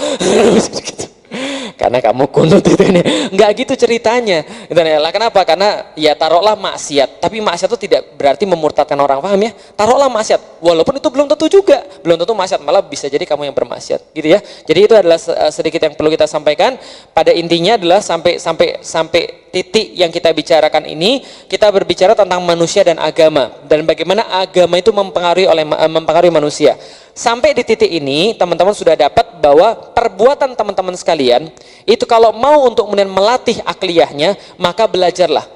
Karena kamu kunut itu ini. Enggak gitu ceritanya. Lah kenapa? Karena ya taruhlah maksiat, tapi maksiat itu tidak berarti memurtadkan orang, paham ya? Taruhlah maksiat, walaupun itu belum tentu juga, belum tentu maksiat, malah bisa jadi kamu yang bermaksiat, gitu ya. Jadi itu adalah sedikit yang perlu kita sampaikan. Pada intinya adalah sampai titik yang kita bicarakan ini, kita berbicara tentang manusia dan agama dan bagaimana agama itu mempengaruhi manusia. Sampai di titik ini teman-teman sudah dapat bahwa perbuatan teman-teman sekalian itu kalau mau untuk kemudian melatih akliyahnya, maka belajarlah.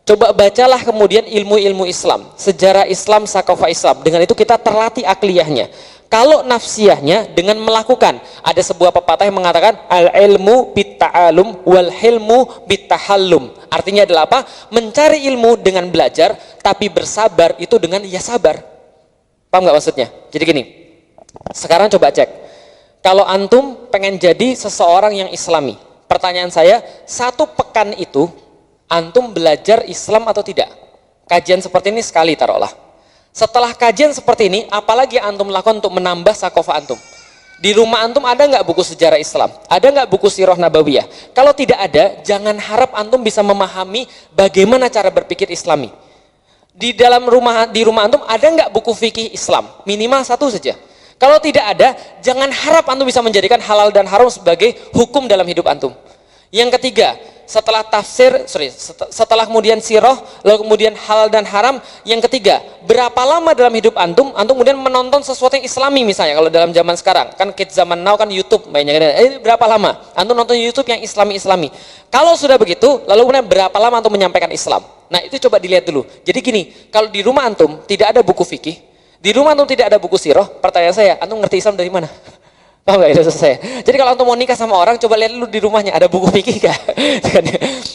Coba bacalah kemudian ilmu-ilmu Islam, sejarah Islam, sakofah Islam. Dengan itu kita terlatih akliyahnya. Kalau nafsiyahnya dengan melakukan, ada sebuah pepatah yang mengatakan al-ilmu bitta'alum wal hilmu bittahallum. Artinya adalah apa? Mencari ilmu dengan belajar, tapi bersabar itu dengan ya sabar. Paham nggak maksudnya? Jadi gini, sekarang coba cek, kalau antum pengen jadi seseorang yang islami, pertanyaan saya, 1 pekan itu antum belajar Islam atau tidak? Kajian seperti ini sekali taruhlah. Setelah kajian seperti ini, apalagi antum lakukan untuk menambah sakofah antum? Di rumah antum ada nggak buku sejarah Islam? Ada nggak buku sirah nabawiyah? Kalau tidak ada, jangan harap antum bisa memahami bagaimana cara berpikir Islami. Di rumah antum ada nggak buku fikih Islam? Minimal 1 saja. Kalau tidak ada, jangan harap antum bisa menjadikan halal dan haram sebagai hukum dalam hidup antum. Yang ketiga, setelah setelah kemudian sirah, lalu kemudian halal dan haram, yang ketiga, berapa lama dalam hidup antum kemudian menonton sesuatu yang islami misalnya, kalau dalam zaman sekarang, kan kids zaman now kan YouTube banyak, berapa lama antum nonton YouTube yang islami? Kalau sudah begitu, lalu kemudian berapa lama antum menyampaikan Islam? Nah itu coba dilihat dulu. Jadi gini, kalau di rumah antum tidak ada buku fikih, di rumah antum tidak ada buku sirah, pertanyaan saya, antum ngerti Islam dari mana? Paham nggak itu saya? Jadi kalau antum mau nikah sama orang, coba lihat dulu di rumahnya ada buku fikih nggak?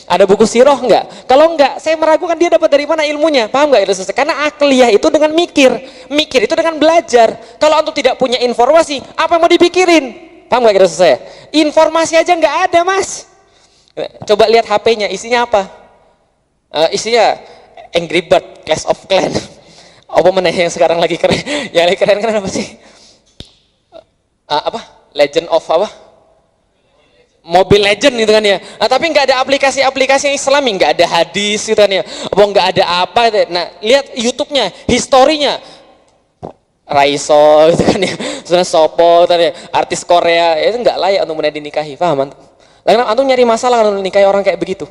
Ada buku sirah nggak? Kalau nggak, saya meragukan dia dapat dari mana ilmunya. Paham nggak itu saya? Karena akliyah itu dengan mikir itu dengan belajar. Kalau antum tidak punya informasi, apa yang mau dipikirin? Paham nggak itu saya? Informasi aja nggak ada, mas. Coba lihat HP-nya, isinya apa? Isinya Angry Bird, Clash of Clans. Apa mana yang sekarang lagi keren? Yang lagi keren kan apa sih? Legend of apa? Mobile Legend gitu kan ya. Nah, tapi nggak ada aplikasi-aplikasi yang Islami, nggak ada hadis gitu kan ya. Apa nggak ada apa? Gitu. Nah, lihat YouTube-nya, historinya. Raiso gitu kan ya. Sudah Sopo, gitu kan ya. Artis Korea, itu nggak layak untuk kemudian dinikahi. Paham antum? Lalu antum nyari masalah kalau nikahi orang kayak begitu.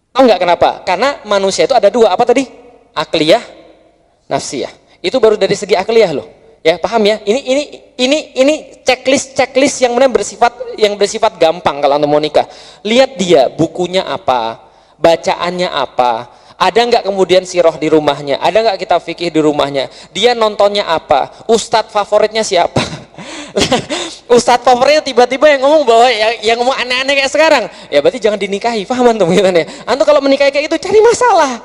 Tahu nggak kenapa? Karena manusia itu ada 2, apa tadi? Akliyah, nafsiyah. Itu baru dari segi akliyah loh. Ya, paham ya? Ini checklist yang bersifat gampang kalau antum mau nikah. Lihat dia, bukunya apa, bacaannya apa, ada nggak kemudian sirah di rumahnya, ada nggak kitab fikih di rumahnya, dia nontonnya apa, ustadz favoritnya siapa. Ustadz favoritnya tiba-tiba yang ngomong bahwa yang ngomong aneh-aneh kayak sekarang, ya berarti jangan dinikahi. Paham antum gitu ya? Antum kalau menikahi kayak itu cari masalah.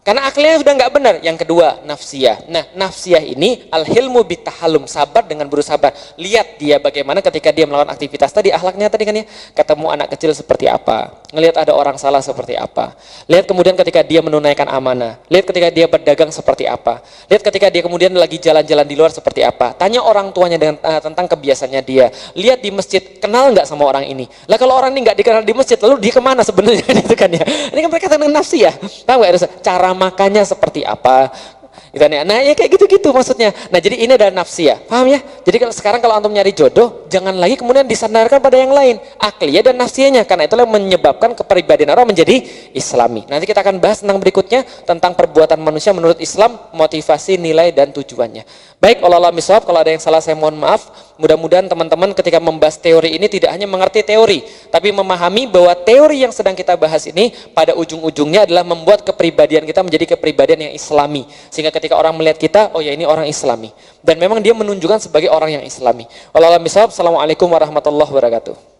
Karena aklnya sudah nggak benar. Yang kedua, nafsiyah. Nah, nafsiyah ini al-hilmu bitahallum, sabar dengan bersabar. Lihat dia bagaimana ketika dia melakukan aktivitas tadi, akhlaknya tadi kan ya, ketemu anak kecil seperti apa, ngelihat ada orang salah seperti apa. Lihat kemudian ketika dia menunaikan amanah, lihat ketika dia berdagang seperti apa, lihat ketika dia kemudian lagi jalan-jalan di luar seperti apa. Tanya orang tuanya tentang kebiasaannya dia. Lihat di masjid, kenal nggak sama orang ini? Lah kalau orang ini nggak dikenal di masjid, lalu dia kemana sebenarnya? Itu kan ya. Ini kan berkaitan dengan nafsiyah. Tahu nggak? Cara makannya seperti apa, gitu. Nah ya kayak gitu-gitu maksudnya. Nah jadi ini adalah nafsiyah, paham ya? Jadi kalau sekarang kalau antum nyari jodoh, jangan lagi kemudian disandarkan pada yang lain, akliyah dan nafsiyahnya, karena itulah yang menyebabkan kepribadian orang menjadi islami. Nanti kita akan bahas tentang berikutnya, tentang perbuatan manusia menurut Islam, motivasi, nilai dan tujuannya. Baik, Allah miswab, kalau ada yang salah saya mohon maaf. Mudah-mudahan teman-teman ketika membahas teori ini tidak hanya mengerti teori, tapi memahami bahwa teori yang sedang kita bahas ini pada ujung-ujungnya adalah membuat kepribadian kita menjadi kepribadian yang islami, sehingga ketika orang melihat kita, oh ya ini orang islami, dan memang dia menunjukkan sebagai orang yang islami. Allah miswab. Assalamualaikum warahmatullahi wabarakatuh.